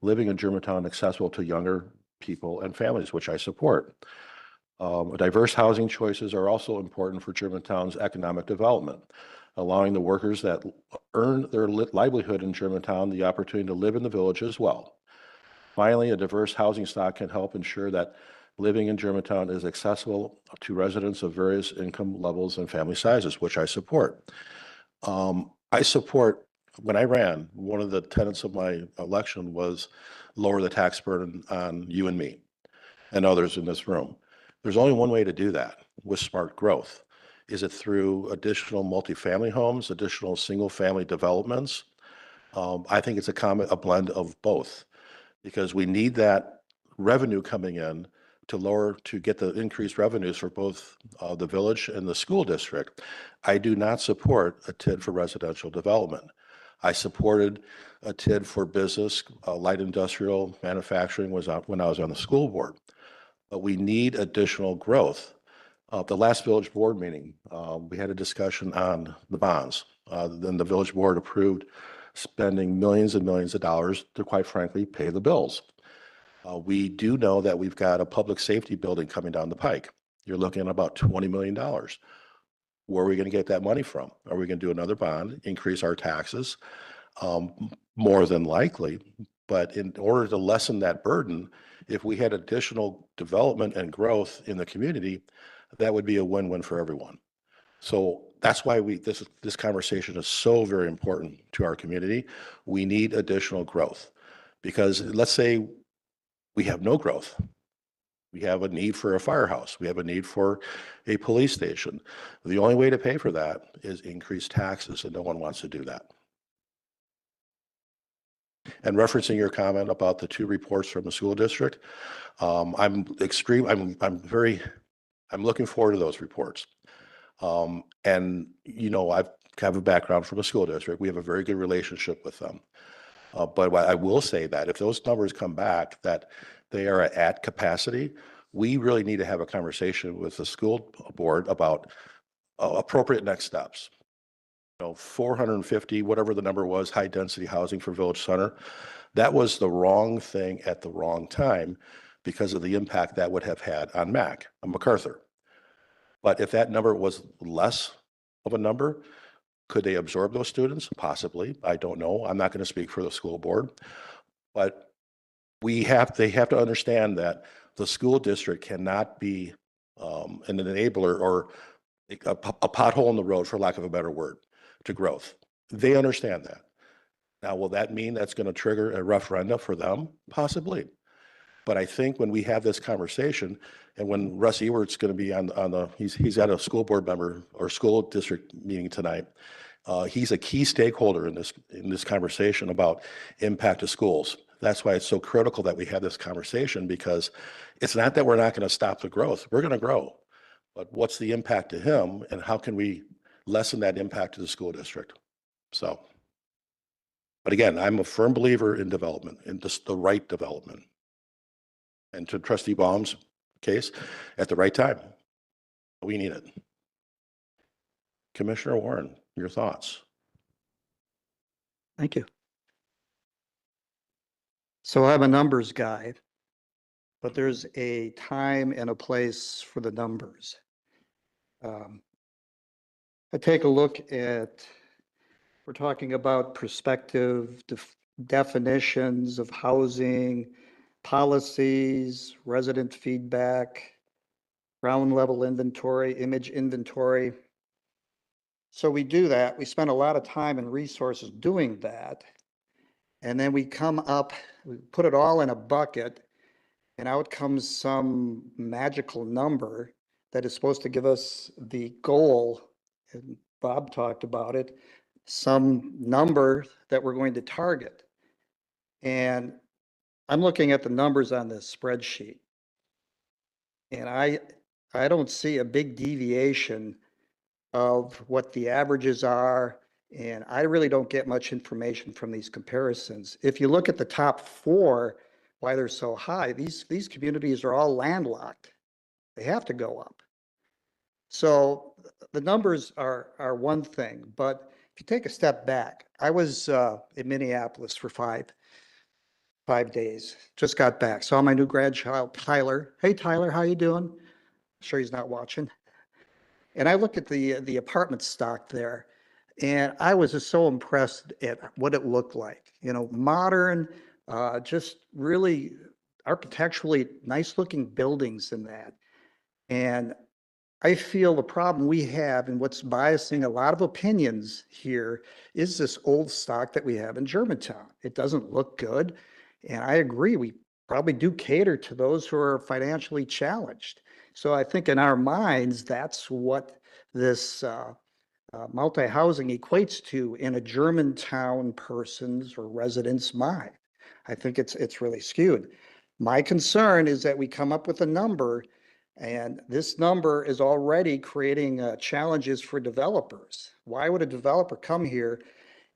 living in Germantown accessible to younger people and families, which I support. Diverse housing choices are also important for Germantown's economic development, allowing the workers that earn their livelihood in Germantown the opportunity to live in the village as well. Finally, a diverse housing stock can help ensure that living in Germantown is accessible to residents of various income levels and family sizes, which I support. When I ran, one of the tenets of my election was lower the tax burden on you and me and others in this room. There's only one way to do that with smart growth. Is it through additional multifamily homes, additional single-family developments? I think it's a blend of both, because we need that revenue coming in to get the increased revenues for both the village and the school district. I do not support a TID for residential development. I supported a TID for business, light industrial manufacturing when I was on the school board. But we need additional growth. The last village board meeting, we had a discussion on the bonds. Then the village board approved spending millions and millions of dollars to, quite frankly, pay the bills. We do know that we've got a public safety building coming down the pike. You're looking at about $20 million. Where are we going to get that money from? Are we going to do another bond, increase our taxes? More than likely, but in order to lessen that burden, if we had additional development and growth in the community, that would be a win-win for everyone. So that's why this conversation is so very important to our community. We need additional growth because let's say we have no growth. We have a need for a firehouse. We have a need for a police station. The only way to pay for that is increase taxes, and no one wants to do that. And referencing your comment about the 2 reports from the school district, I'm looking forward to those reports. And you know, I have a background from a school district. We have a very good relationship with them. But I will say that if those numbers come back that they are at capacity, we really need to have a conversation with the school board about appropriate next steps. 450, whatever the number was, high density housing for Village Center. That was the wrong thing at the wrong time because of the impact that would have had on MacArthur. But if that number was less of a number, could they absorb those students? Possibly. I don't know. I'm not going to speak for the school board, but they have to understand that the school district cannot be an enabler or a pothole in the road, for lack of a better word, to growth. They understand that. Now, will that mean that's going to trigger a referenda for them? Possibly. But I think when we have this conversation, and when Russ Ewert's going to be he's at a school board member or school district meeting tonight. He's a key stakeholder in this conversation about impact to schools. That's why it's so critical that we have this conversation, because it's not that we're not going to stop the growth. We're going to grow. But what's the impact to him, and how can we lessen that impact to the school district? So, but again, I'm a firm believer in development, in just the right development. And to Trustee Baum's case, at the right time, we need it. Commissioner Warren, your thoughts? Thank you. So I'm a numbers guy, but there's a time and a place for the numbers. I take a look at, we're talking about perspective, definitions of housing, policies, resident feedback, ground level inventory, image inventory. So we do that. We spend a lot of time and resources doing that. And then we come up, we put it all in a bucket, and out comes some magical number that is supposed to give us the goal, and Bob talked about it, some number that we're going to target. And I'm looking at the numbers on this spreadsheet, and I don't see a big deviation of what the averages are, and I really don't get much information from these comparisons. If you look at the top 4, why they're so high, these communities are all landlocked. They have to go up. So the numbers are one thing, but if you take a step back, I was in Minneapolis for five days, just got back. Saw my new grandchild, Tyler. Hey, Tyler, how you doing? I'm sure he's not watching. And I looked at the apartment stock there, and I was just so impressed at what it looked like. You know, modern, just really architecturally nice looking buildings in that. And I feel the problem we have and what's biasing a lot of opinions here is this old stock that we have in Germantown. It doesn't look good. And I agree, we probably do cater to those who are financially challenged. So I think in our minds, that's what this multi-housing equates to in a Germantown person's or resident's mind. I think it's really skewed. My concern is that we come up with a number, and this number is already creating challenges for developers. Why would a developer come here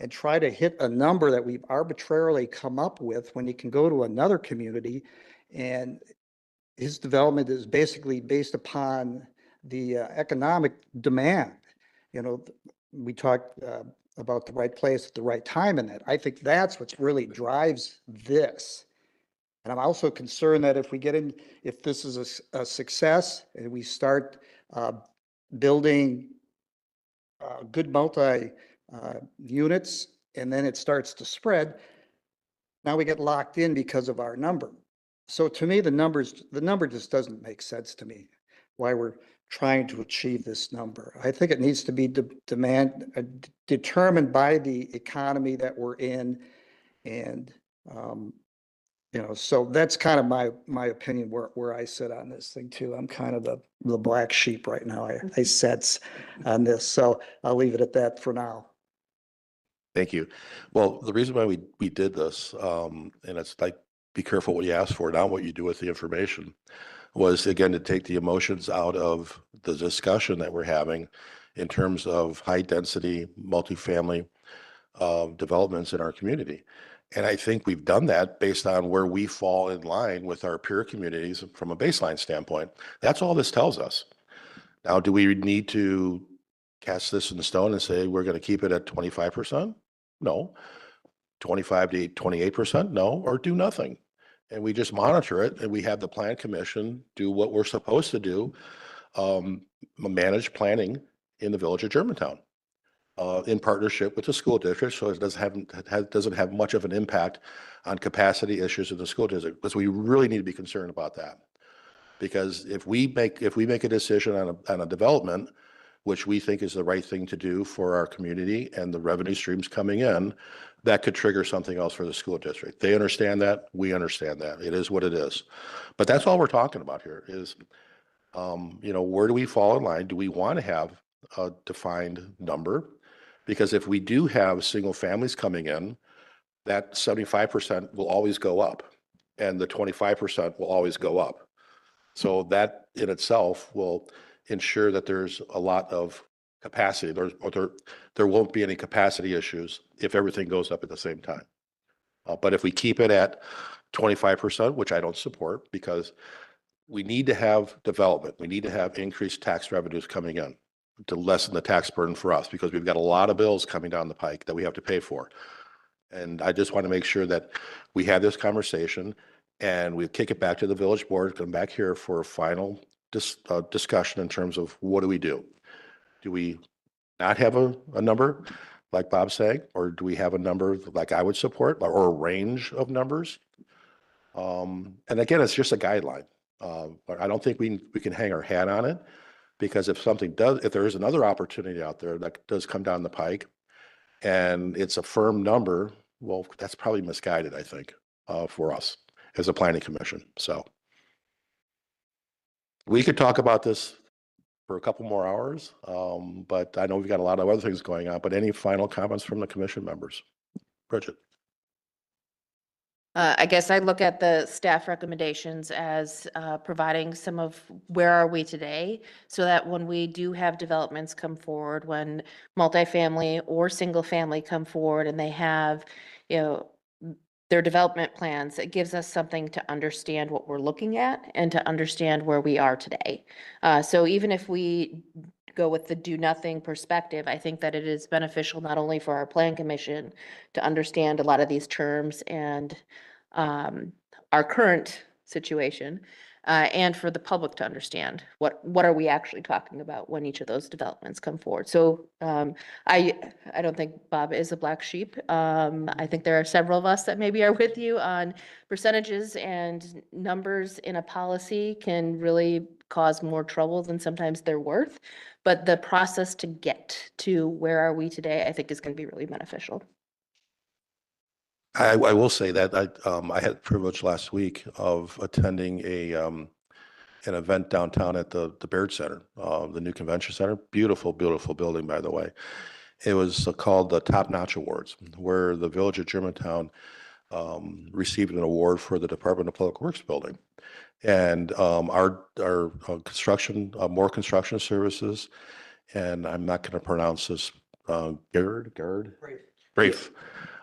and try to hit a number that we've arbitrarily come up with when he can go to another community and his development is basically based upon the economic demand? You know, we talked about the right place at the right time in that. I think that's what really drives this. And I'm also concerned that if we get in, if this is a success and we start building good multi units, and then it starts to spread, now we get locked in because of our number. So to me, the number just doesn't make sense to me, why we're trying to achieve this number. I think it needs to be determined by the economy that we're in. And, you know, so that's kind of my opinion where I sit on this thing too. I'm kind of the black sheep right now, I sense on this. So I'll leave it at that for now. Thank you. Well, the reason why we did this, and it's like, be careful what you ask for, not what you do with the information, was again to take the emotions out of the discussion that we're having in terms of high density multifamily developments in our community. And I think we've done that based on where we fall in line with our peer communities from a baseline standpoint. That's all this tells us. Now, do we need to cast this in stone and say we're going to keep it at 25%? No. 25 to 28%? No. Or do nothing. And we just monitor it, and we have the plan commission do what we're supposed to do, manage planning in the village of Germantown in partnership with the school district, so it doesn't have much of an impact on capacity issues in the school district. Because we really need to be concerned about that. Because if we make a decision on a development, which we think is the right thing to do for our community and the revenue streams coming in, that could trigger something else for the school district. They understand that. We understand that. It is what it is. But that's all we're talking about here is, you know, where do we fall in line? Do we want to have a defined number? Because if we do have single families coming in, that 75% will always go up and the 25% will always go up. So that in itself will ensure that there's a lot of capacity. There won't be any capacity issues if everything goes up at the same time. But if we keep it at 25%, which I don't support, because we need to have development, we need to have increased tax revenues coming in to lessen the tax burden for us, because we've got a lot of bills coming down the pike that we have to pay for. And I just want to make sure that we have this conversation and we kick it back to the village board, come back here for a final discussion in terms of what do we do? Do we not have a number like Bob's saying, or do we have a number like I would support, or a range of numbers? And again, it's just a guideline. But I don't think we can hang our hat on it, because if there is another opportunity out there that does come down the pike and it's a firm number, well, that's probably misguided, I think, for us as a planning commission. So we could talk about this for a couple more hours, but I know we've got a lot of other things going on. But any final comments from the commission members? Bridget. I guess I look at the staff recommendations as providing some of where are we today, so that when we do have developments come forward, when multifamily or single family come forward and they have, you know, their development plans, it gives us something to understand what we're looking at and to understand where we are today. So even if we go with the do nothing perspective, I think that it is beneficial not only for our plan commission to understand a lot of these terms and our current situation, and for the public to understand what are we actually talking about when each of those developments come forward. So I don't think Bob is a black sheep. I think there are several of us that maybe are with you on percentages, and numbers in a policy can really cause more trouble than sometimes they're worth. But the process to get to where are we today, I think, is going to be really beneficial. I will say that I had the privilege last week of attending an event downtown at the Baird Center, the new convention center. Beautiful, beautiful building, by the way. It was called the Top Notch Awards, where the village of Germantown received an award for the Department of Public Works building. And our construction, more construction services, and I'm not going to pronounce this, Brave.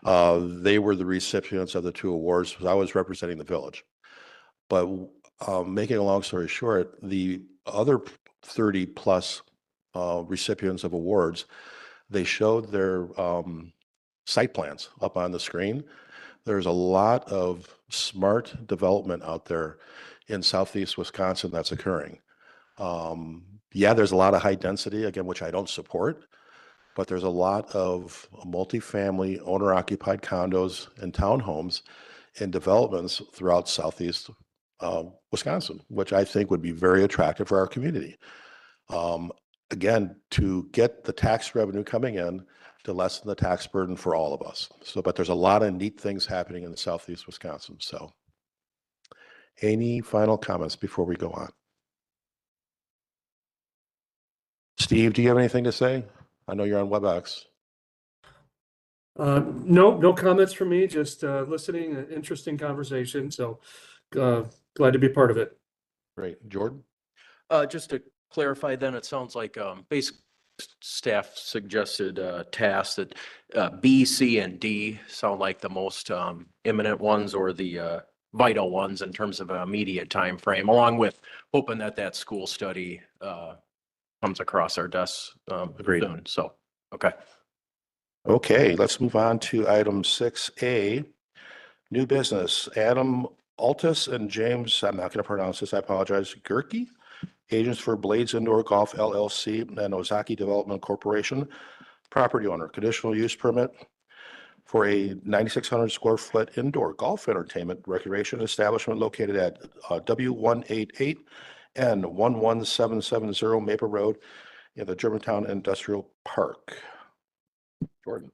They were the recipients of the two awards. I was representing the village. But making a long story short, the other 30 plus recipients of awards, they showed their site plans up on the screen. There's a lot of smart development out there in southeast Wisconsin that's occurring. Yeah, there's a lot of high density, again, which I don't support, but there's a lot of multifamily owner-occupied condos and townhomes and developments throughout southeast Wisconsin, which I think would be very attractive for our community. Again, to get the tax revenue coming in to lessen the tax burden for all of us. So, but there's a lot of neat things happening in southeast Wisconsin. So any final comments before we go on? Steve, do you have anything to say? I know you're on WebEx. No comments from me, just listening, an interesting conversation. So glad to be part of it. Great. Jordan? Just to clarify, then it sounds like basic staff suggested tasks that B, C, and D sound like the most imminent ones or the vital ones in terms of an immediate time frame, along with hoping that that school study comes across our desks soon. So, okay. Okay, let's move on to item 6A, new business. Adam Altus and James, I'm not going to pronounce this, I apologize, Gerke, agents for Blades Indoor Golf LLC and Ozaki Development Corporation, property owner, conditional use permit for a 9,600 square foot indoor golf entertainment recreation establishment located at W188 and 11770 Maple Road in the Germantown Industrial Park. Jordan.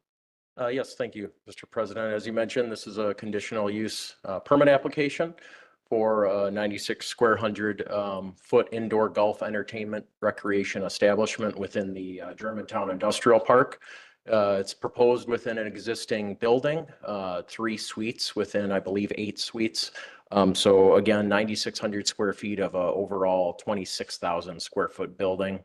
Yes, thank you, Mr. President. As you mentioned, this is a conditional use permit application for a 96 square foot indoor golf entertainment recreation establishment within the Germantown Industrial Park. It's proposed within an existing building, 3 suites within, I believe, 8 suites. So again, 9,600 square feet of a overall 26,000 square foot building.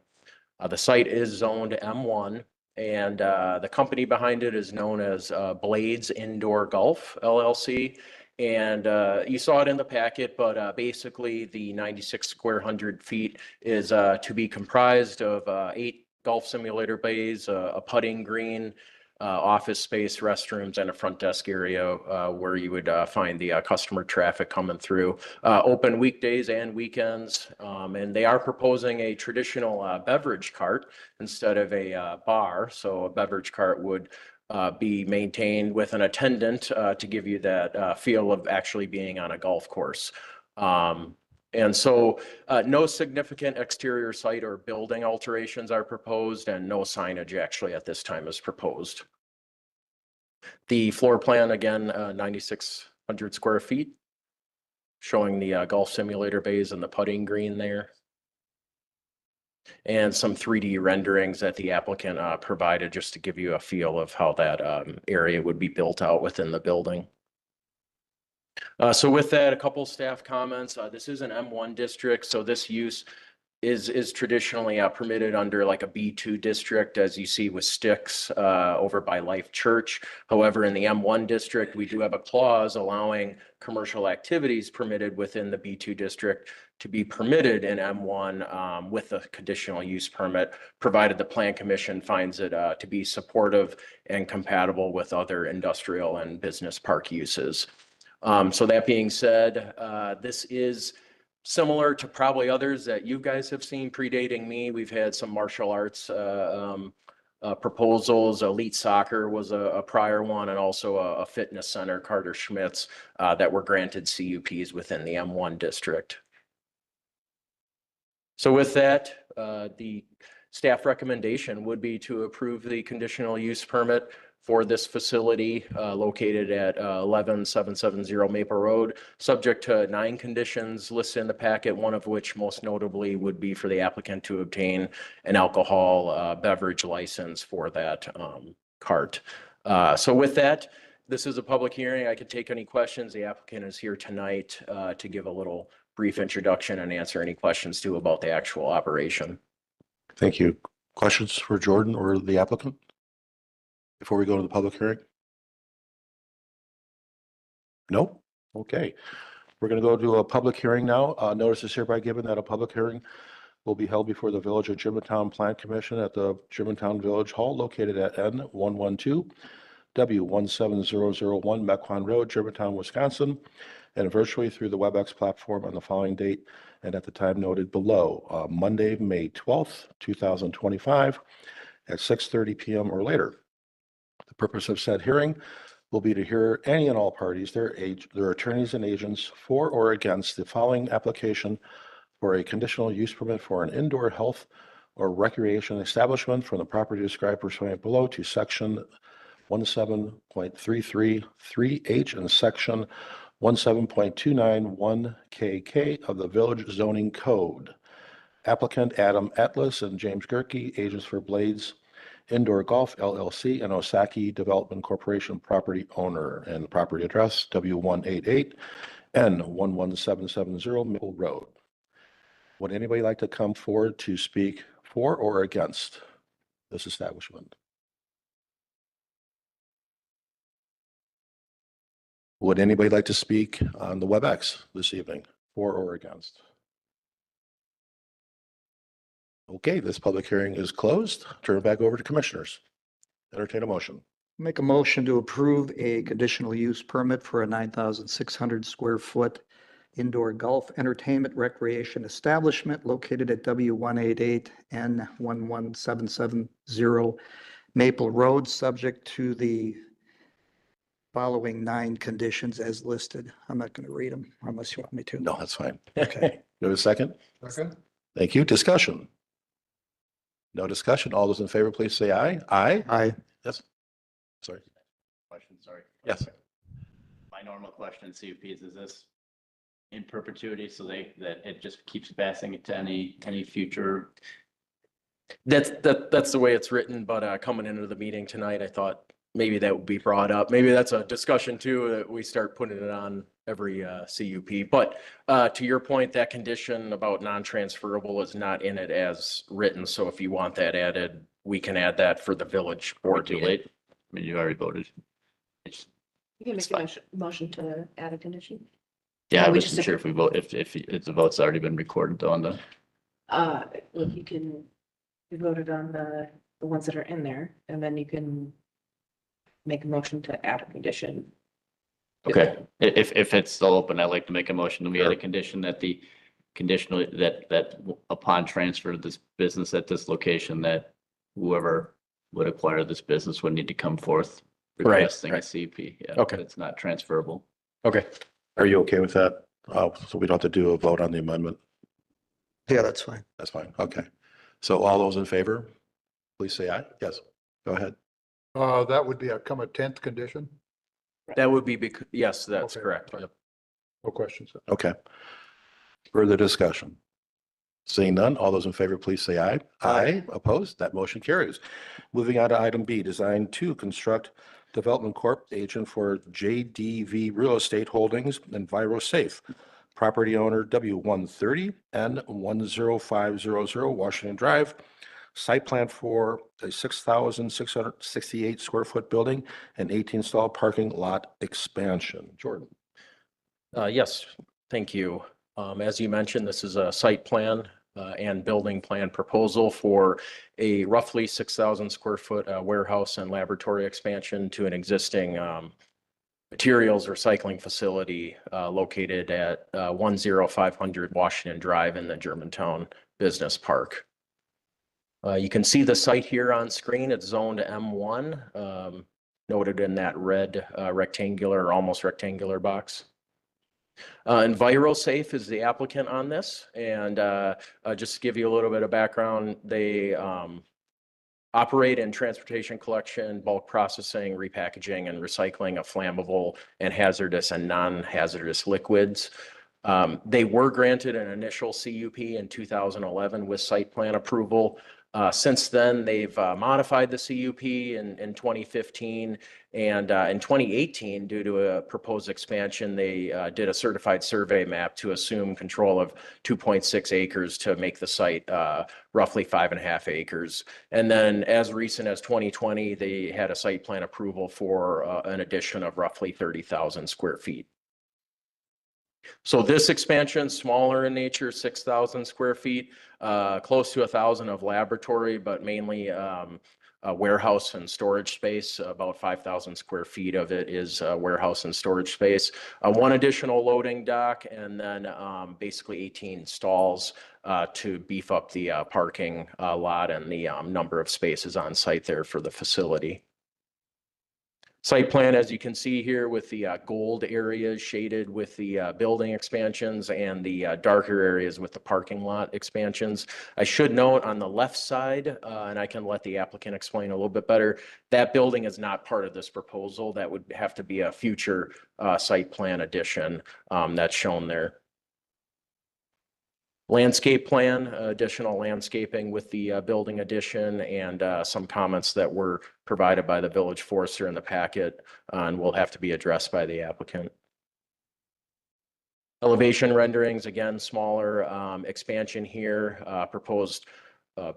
The site is zoned M1. And the company behind it is known as Blades Indoor Golf LLC. And you saw it in the packet, but basically the 96 square feet is to be comprised of 8 golf simulator bays, a putting green, office space, restrooms, and a front desk area where you would find the customer traffic coming through. Open weekdays and weekends, and they are proposing a traditional beverage cart instead of a bar. So a beverage cart would be maintained with an attendant to give you that feel of actually being on a golf course. And so no significant exterior site or building alterations are proposed, and no signage actually at this time is proposed. The floor plan, again, 9,600 square feet, showing the golf simulator bays and the putting green there. And some 3D renderings that the applicant provided just to give you a feel of how that area would be built out within the building. So with that, a couple staff comments. This is an M1 district, so this use is traditionally permitted under like a B2 district, as you see with Sticks over by Life Church. However, in the M1 district, we do have a clause allowing commercial activities permitted within the B2 district to be permitted in M1 with a conditional use permit, provided the Plan Commission finds it to be supportive and compatible with other industrial and business park uses. So that being said, this is similar to probably others that you guys have seen predating me. We've had some martial arts proposals. Elite Soccer was a prior one, and also a fitness center, Carter Schmitz, that were granted CUPs within the M1 district. So with that, the staff recommendation would be to approve the conditional use permit for this facility located at 11770 Maple Road, subject to 9 conditions listed in the packet, one of which most notably would be for the applicant to obtain an alcohol beverage license for that cart. So with that, this is a public hearing. I could take any questions. The applicant is here tonight to give a little brief introduction and answer any questions too about the actual operation. Thank you. Questions for Jordan or the applicant before we go to the public hearing? No? Okay. We're going to go to a public hearing now. Notice is hereby given that a public hearing will be held before the Village of Germantown Plan Commission at the Germantown Village Hall located at N112 W17001 Mequon Road, Germantown, Wisconsin, and virtually through the WebEx platform on the following date and at the time noted below, Monday, May 12th, 2025 at 6:30 p.m. or later. The purpose of said hearing will be to hear any and all parties, their attorneys and agents for or against the following application for a conditional use permit for an indoor health or recreation establishment from the property described pursuant below to section 17.333H and section 17.291KK of the Village Zoning Code. Applicant Adam Atlas and James Gerke, agents for Blades Indoor Golf LLC and Osaki Development Corporation property owner, and property address W188 N 11770 Maple Road. Would anybody like to come forward to speak for or against this establishment? Would anybody like to speak on the WebEx this evening, for or against? Okay, this public hearing is closed. Turn it back over to commissioners. Entertain a motion. Make a motion to approve a conditional use permit for a 9,600 square foot indoor golf entertainment recreation establishment located at W188 N 11770 Maple Road, subject to the following 9 conditions as listed. I'm not going to read them unless you want me to. No, that's fine. Okay. You have a second? Second? Thank you. Discussion? No discussion. All those in favor, please say aye. Aye? Aye. Yes. Sorry. Question, sorry. Yes. My normal question in CUPs is this in perpetuity, so that it just keeps passing it to any future? That's the way it's written, but coming into the meeting tonight, I thought maybe that would be brought up. Maybe that's a discussion too, that we start putting it on every CUP. But to your point, that condition about non-transferable is not in it as written. So if you want that added, we can add that for the village board. Too late? I mean, you already voted. You can It's make fine. a motion to add a condition. Yeah, I we wasn't just- sure if we vote, if the vote's already been recorded on the, You voted on the ones that are in there, and then you can make a motion to add a condition. okay. If it's still open, I'd like to make a motion that we add a Sure. condition that the conditional, that upon transfer of this business at this location, that whoever would acquire this business would need to come forth Right, requesting a right. CUP. Yeah, Okay. it's not transferable. Okay. Are you okay with that? So we don't have to do a vote on the amendment? Yeah, that's fine. That's fine. Okay. So all those in favor, please say aye. Yes. Go ahead. That would become a 10th condition? That would be, yes, that's Okay, correct. fine. Yep. No questions. Okay. Further discussion? Seeing none, all those in favor, please say aye. Aye. Opposed? That motion carries. Moving on to item B, Design 2, Construct Development Corp., agent for JDV Real Estate Holdings and ViroSafe. Property owner W130 and 10500 Washington Drive. Site plan for a 6,668 square foot building and 18 stall parking lot expansion. Jordan. Yes, thank you. As you mentioned, this is a site plan and building plan proposal for a roughly 6,000 square foot warehouse and laboratory expansion to an existing materials recycling facility located at 10500 Washington Drive in the Germantown Business Park. You can see the site here on screen. It's zoned M1, noted in that red rectangular, almost rectangular box. EnviroSafe is the applicant on this, and just to give you a little bit of background, they operate in transportation collection, bulk processing, repackaging, and recycling of flammable and hazardous and non-hazardous liquids. They were granted an initial CUP in 2011 with site plan approval. Since then, they've modified the CUP in 2015, and in 2018, due to a proposed expansion, they did a certified survey map to assume control of 2.6 acres to make the site roughly 5.5 acres. And then as recent as 2020, they had a site plan approval for an addition of roughly 30,000 square feet. So this expansion, smaller in nature, 6,000 square feet, close to 1,000 of laboratory, but mainly warehouse and storage space. About 5,000 square feet of it is warehouse and storage space. One additional loading dock, and then basically 18 stalls to beef up the parking lot and the number of spaces on site there for the facility. Site plan, as you can see here, with the gold areas shaded with the building expansions and the darker areas with the parking lot expansions. I should note on the left side, and I can let the applicant explain a little bit better, that building is not part of this proposal. That would have to be a future site plan addition that's shown there. Landscape plan, additional landscaping with the building addition, and some comments that were provided by the village forester in the packet and will have to be addressed by the applicant. Elevation renderings, again, smaller expansion here, proposed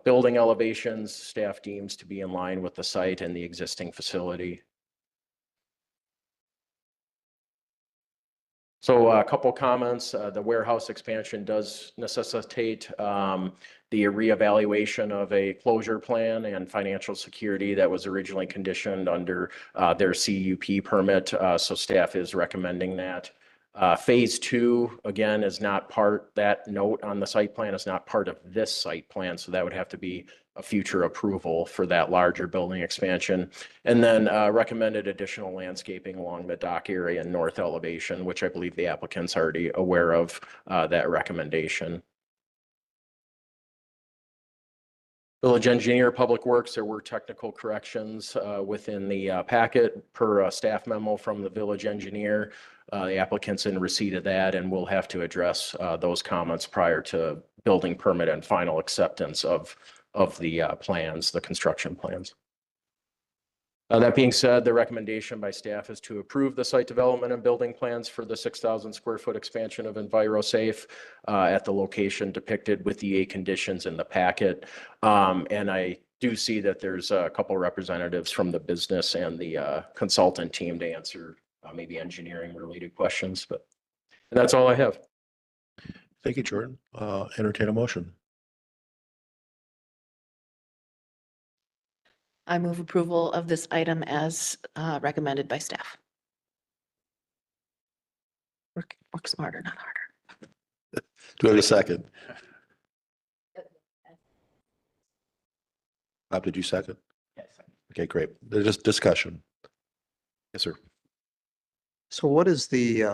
building elevations, staff deems to be in line with the site and the existing facility. So a couple comments. The warehouse expansion does necessitate the reevaluation of a closure plan and financial security that was originally conditioned under their CUP permit. So staff is recommending that. Phase 2, again, is not part, that note on the site plan is not part of this site plan. So that would have to be a future approval for that larger building expansion. And then recommended additional landscaping along the dock area and north elevation, which I believe the applicant's already aware of that recommendation. Village engineer, public works, there were technical corrections within the packet per a staff memo from the village engineer. The applicant's in receipt of that, and we'll have to address those comments prior to building permit and final acceptance of the plans, the construction plans. That being said, the recommendation by staff is to approve the site development and building plans for the 6,000 square foot expansion of EnviroSafe at the location depicted with the 8 conditions in the packet. And I do see that there's a couple representatives from the business and the consultant team to answer maybe engineering related questions, but that's all I have. Thank you, Jordan. Entertain a motion. I move approval of this item as recommended by staff. Work smarter, not harder. Do we have a second? Bob, did you second? Yes. Okay, great. There's just discussion. Yes, sir. So what is the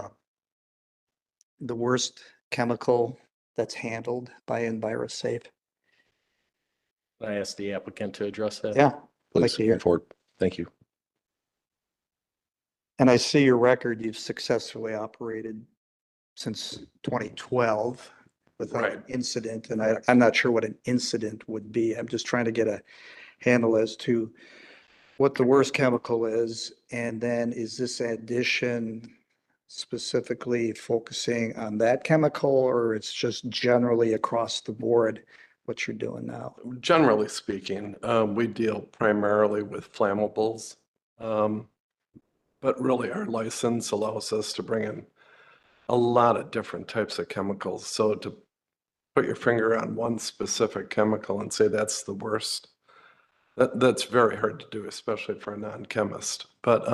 worst chemical that's handled by EnviroSafe? I asked the applicant to address that. Yeah, I'd like Please, to hear. come forward. Thank you. And I see your record, you've successfully operated since 2012 without an incident, and I'm not sure what an incident would be. I'm just trying to get a handle as to what the worst chemical is, and then is this addition specifically focusing on that chemical, or it's just generally across the board what you're doing now? Generally speaking, we deal primarily with flammables. But really our license allows us to bring in a lot of different types of chemicals. So to put your finger on one specific chemical and say that's the worst, that's very hard to do, especially for a non-chemist. But,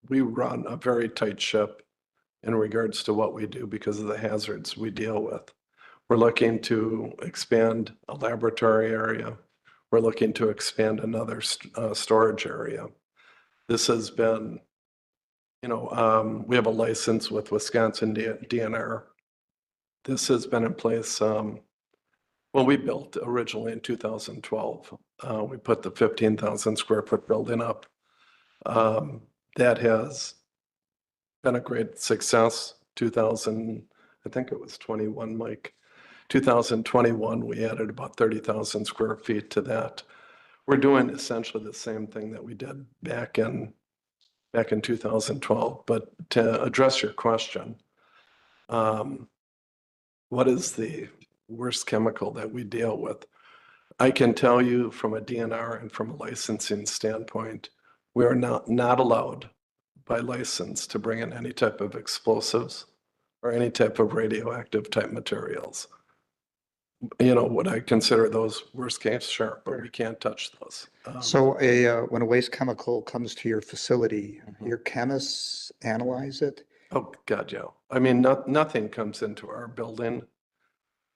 we run a very tight ship in regards to what we do because of the hazards we deal with. We're looking to expand a laboratory area. We're looking to expand another storage area. This has been, we have a license with Wisconsin DNR. This has been in place, we built originally in 2012. We put the 15,000 square foot building up. That has been a great success. I think it was 21, Mike. 2021, we added about 30,000 square feet to that. We're doing essentially the same thing that we did back in 2012. But to address your question, what is the worst chemical that we deal with? I can tell you from a DNR and from a licensing standpoint, we are not allowed by license to bring in any type of explosives or any type of radioactive type materials. would I consider those worst case? Sure, but we can't touch those. So when a waste chemical comes to your facility, your chemists analyze it? Oh, God, yeah. I mean, nothing comes into our building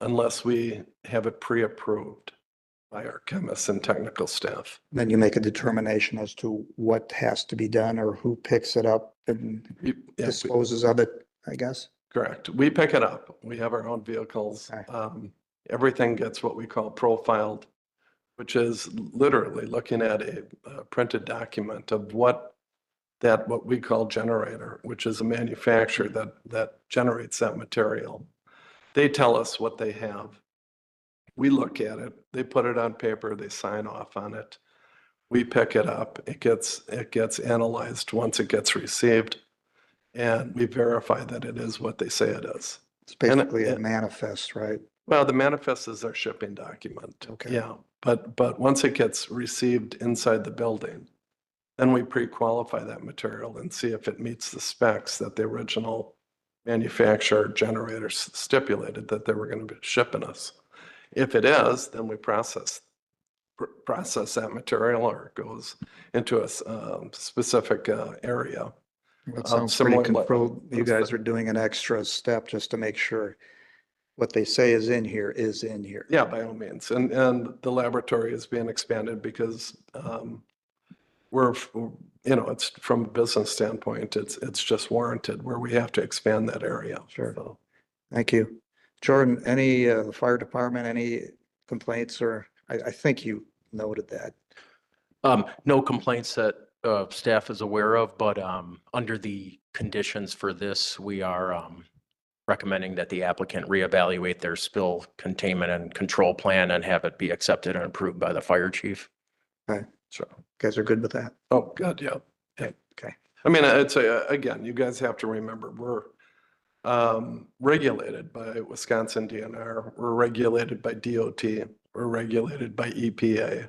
unless we have it pre-approved by our chemists and technical staff. Then you make a determination as to what has to be done or who picks it up and disposes of it, I guess? Correct. We pick it up. We have our own vehicles. Everything gets what we call profiled, which is literally looking at a printed document of what we call generator, which is a manufacturer that generates that material. They tell us what they have. We look at it, they put it on paper, they sign off on it. We pick it up, it gets analyzed once it gets received, and we verify that it is what they say it is. It's basically a manifest, right? Well, the manifest is our shipping document. Okay. Yeah, but once it gets received inside the building, then we pre-qualify that material and see if it meets the specs that the original manufacturer generators stipulated that they were going to be shipping us. If it is, then we process that material, or it goes into a specific area. That sounds pretty controlled. You guys are doing an extra step just to make sure what they say is in here is in here. Yeah, by all means. And the laboratory is being expanded because it's from a business standpoint, it's just warranted where we have to expand that area. Sure. So. Thank you. Jordan, any fire department, any complaints, or I think you noted that. No complaints that staff is aware of, but under the conditions for this, we are recommending that the applicant reevaluate their spill containment and control plan and have it be accepted and approved by the fire chief. Okay. So You guys are good with that? Oh, good, yeah. Okay. I mean, it's again, you guys have to remember, we're regulated by Wisconsin DNR, we're regulated by DOT, we're regulated by EPA.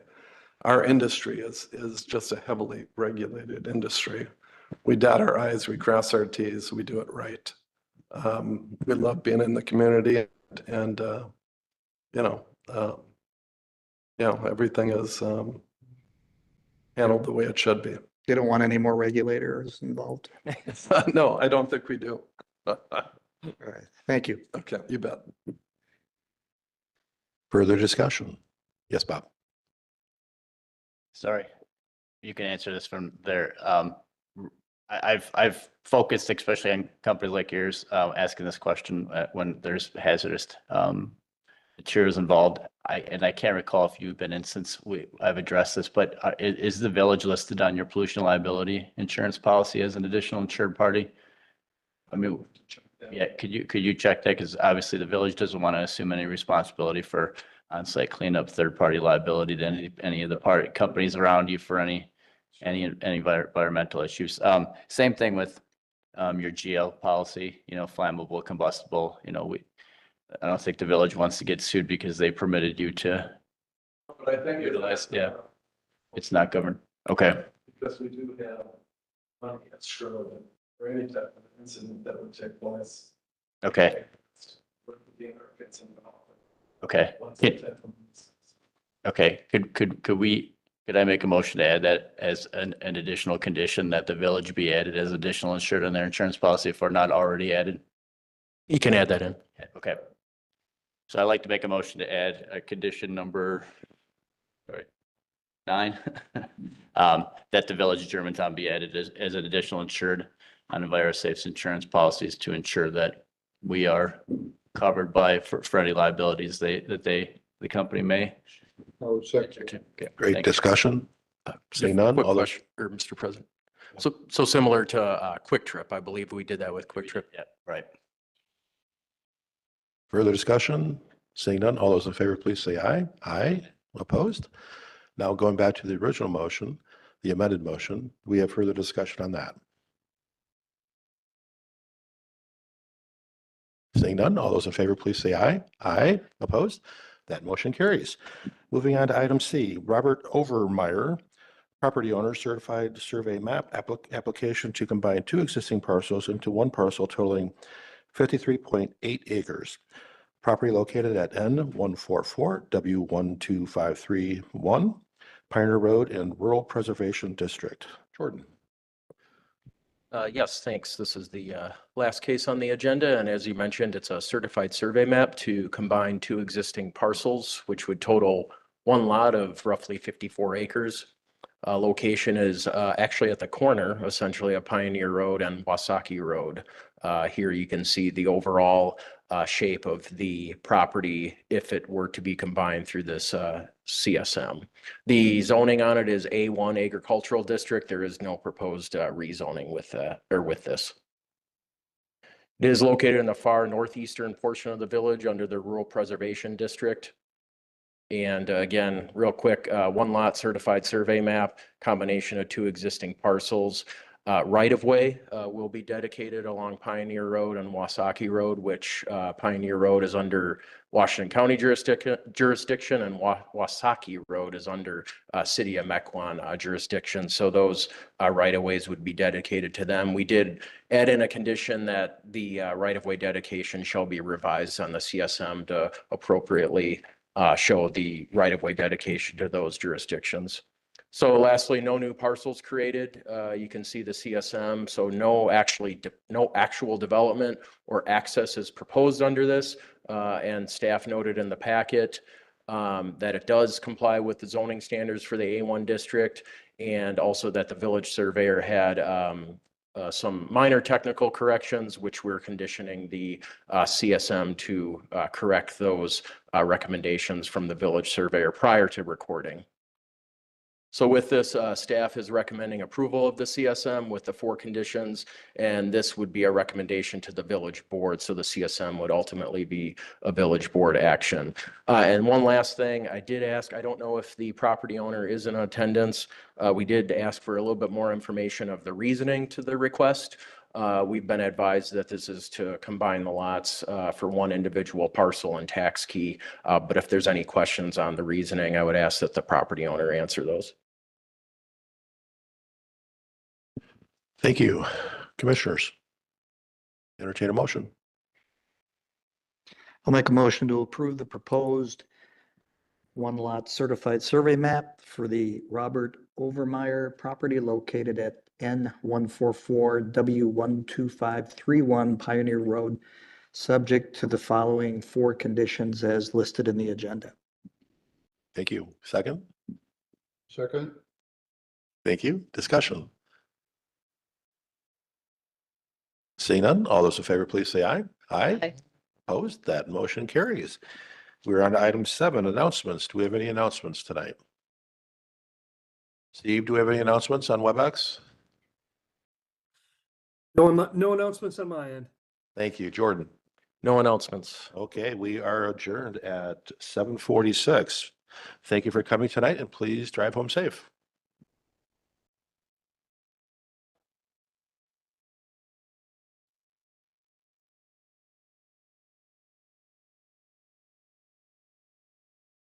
Our industry is just a heavily regulated industry. We dot our I's, we cross our T's, we do it right. We love being in the community, and everything is handled the way it should be. You don't want any more regulators involved? No, I don't think we do. All right. Thank you. Okay, you bet. Further discussion? Yes, Bob. Sorry, you can answer this from there. I've focused especially on companies like yours, asking this question when there's hazardous materials involved. I can't recall if you've been in since I've addressed this, but is the village listed on your pollution liability insurance policy as an additional insured party? I mean, yeah, could you check that? Because obviously the village doesn't want to assume any responsibility for on-site cleanup, third-party liability to any of the companies around you for any environmental issues. Same thing with your GL policy, flammable, combustible. I don't think the village wants to get sued because they permitted you to But I think utilize. Yeah, it's not governed. Okay. Because we do have money escrow for any type of incident that would take place. Okay. Okay. Okay. Could I make a motion to add that as an additional condition that the village be added as additional insured on their insurance policy if we're not already added? You can add that in. Okay. So I'd like to make a motion to add a condition number 9, that the village of Germantown be added as an additional insured on EnviroSafe's insurance policies to ensure that we are covered for any liabilities the company may. Oh, second. Okay, Great thank you. discussion. Seeing none, Quick all those, question, or Mr. President. So similar to Quick Trip, I believe we did that with Quick Trip. Yeah, right. further discussion? Seeing none, all those in favor, please say aye. Aye. Opposed? Now going back to the original motion, the amended motion, we have further discussion on that. Seeing none, all those in favor, please say aye. Aye. Opposed? That motion carries. Moving on to item C, Robert Overmeyer, property owner, certified survey map application to combine 2 existing parcels into 1 parcel totaling 53.8 acres. property located at N144 W12531 Pioneer Road in Rural Preservation District. Jordan. Yes, thanks. This is the last case on the agenda, and as you mentioned, it's a certified survey map to combine two existing parcels, which would total one lot of roughly 54 acres. Location is actually at the corner, essentially, of Pioneer Road and Wasaki Road. Here you can see the overall shape of the property if it were to be combined through this CSM. The zoning on it is A1 Agricultural District. There is no proposed rezoning with this. It is located in the far northeastern portion of the village under the Rural Preservation District. And again, real quick, one lot certified survey map, combination of two existing parcels. Right-of-way will be dedicated along Pioneer Road and Wasaki Road, which Pioneer Road is under Washington County jurisdiction and Wasaki Road is under City of Mequon jurisdiction. So those right-of-ways would be dedicated to them. We did add in a condition that the right-of-way dedication shall be revised on the CSM to appropriately show the right-of-way dedication to those jurisdictions. So lastly, no new parcels created. You can see the CSM. So no actual development or access is proposed under this. And staff noted in the packet that it does comply with the zoning standards for the A1 district, and also that the village surveyor had some minor technical corrections, which we're conditioning the CSM to correct those recommendations from the village surveyor prior to recording. So with this, staff is recommending approval of the CSM with the 4 conditions, and this would be a recommendation to the village board. So the CSM would ultimately be a village board action. And one last thing, I did ask, I don't know if the property owner is in attendance. We did ask for a little bit more information of the reasoning to the request. We've been advised that this is to combine the lots for one individual parcel and tax key. But if there's any questions on the reasoning, I would ask that the property owner answer those. Thank you. Commissioners, entertain a motion. I'll make a motion to approve the proposed one lot certified survey map for the Robert Overmeyer property located at N144 W12531 Pioneer Road, subject to the following 4 conditions as listed in the agenda. Thank you. Second. Second. Thank you. Discussion. Seeing none, all those in favor, please say aye. Aye. Aye. Opposed? That motion carries. We're on to item 7, announcements. Do we have any announcements tonight? Steve, do we have any announcements on WebEx? No announcements on my end. Thank you. Jordan. No announcements. Okay, we are adjourned at 7:46. Thank you for coming tonight, and please drive home safe.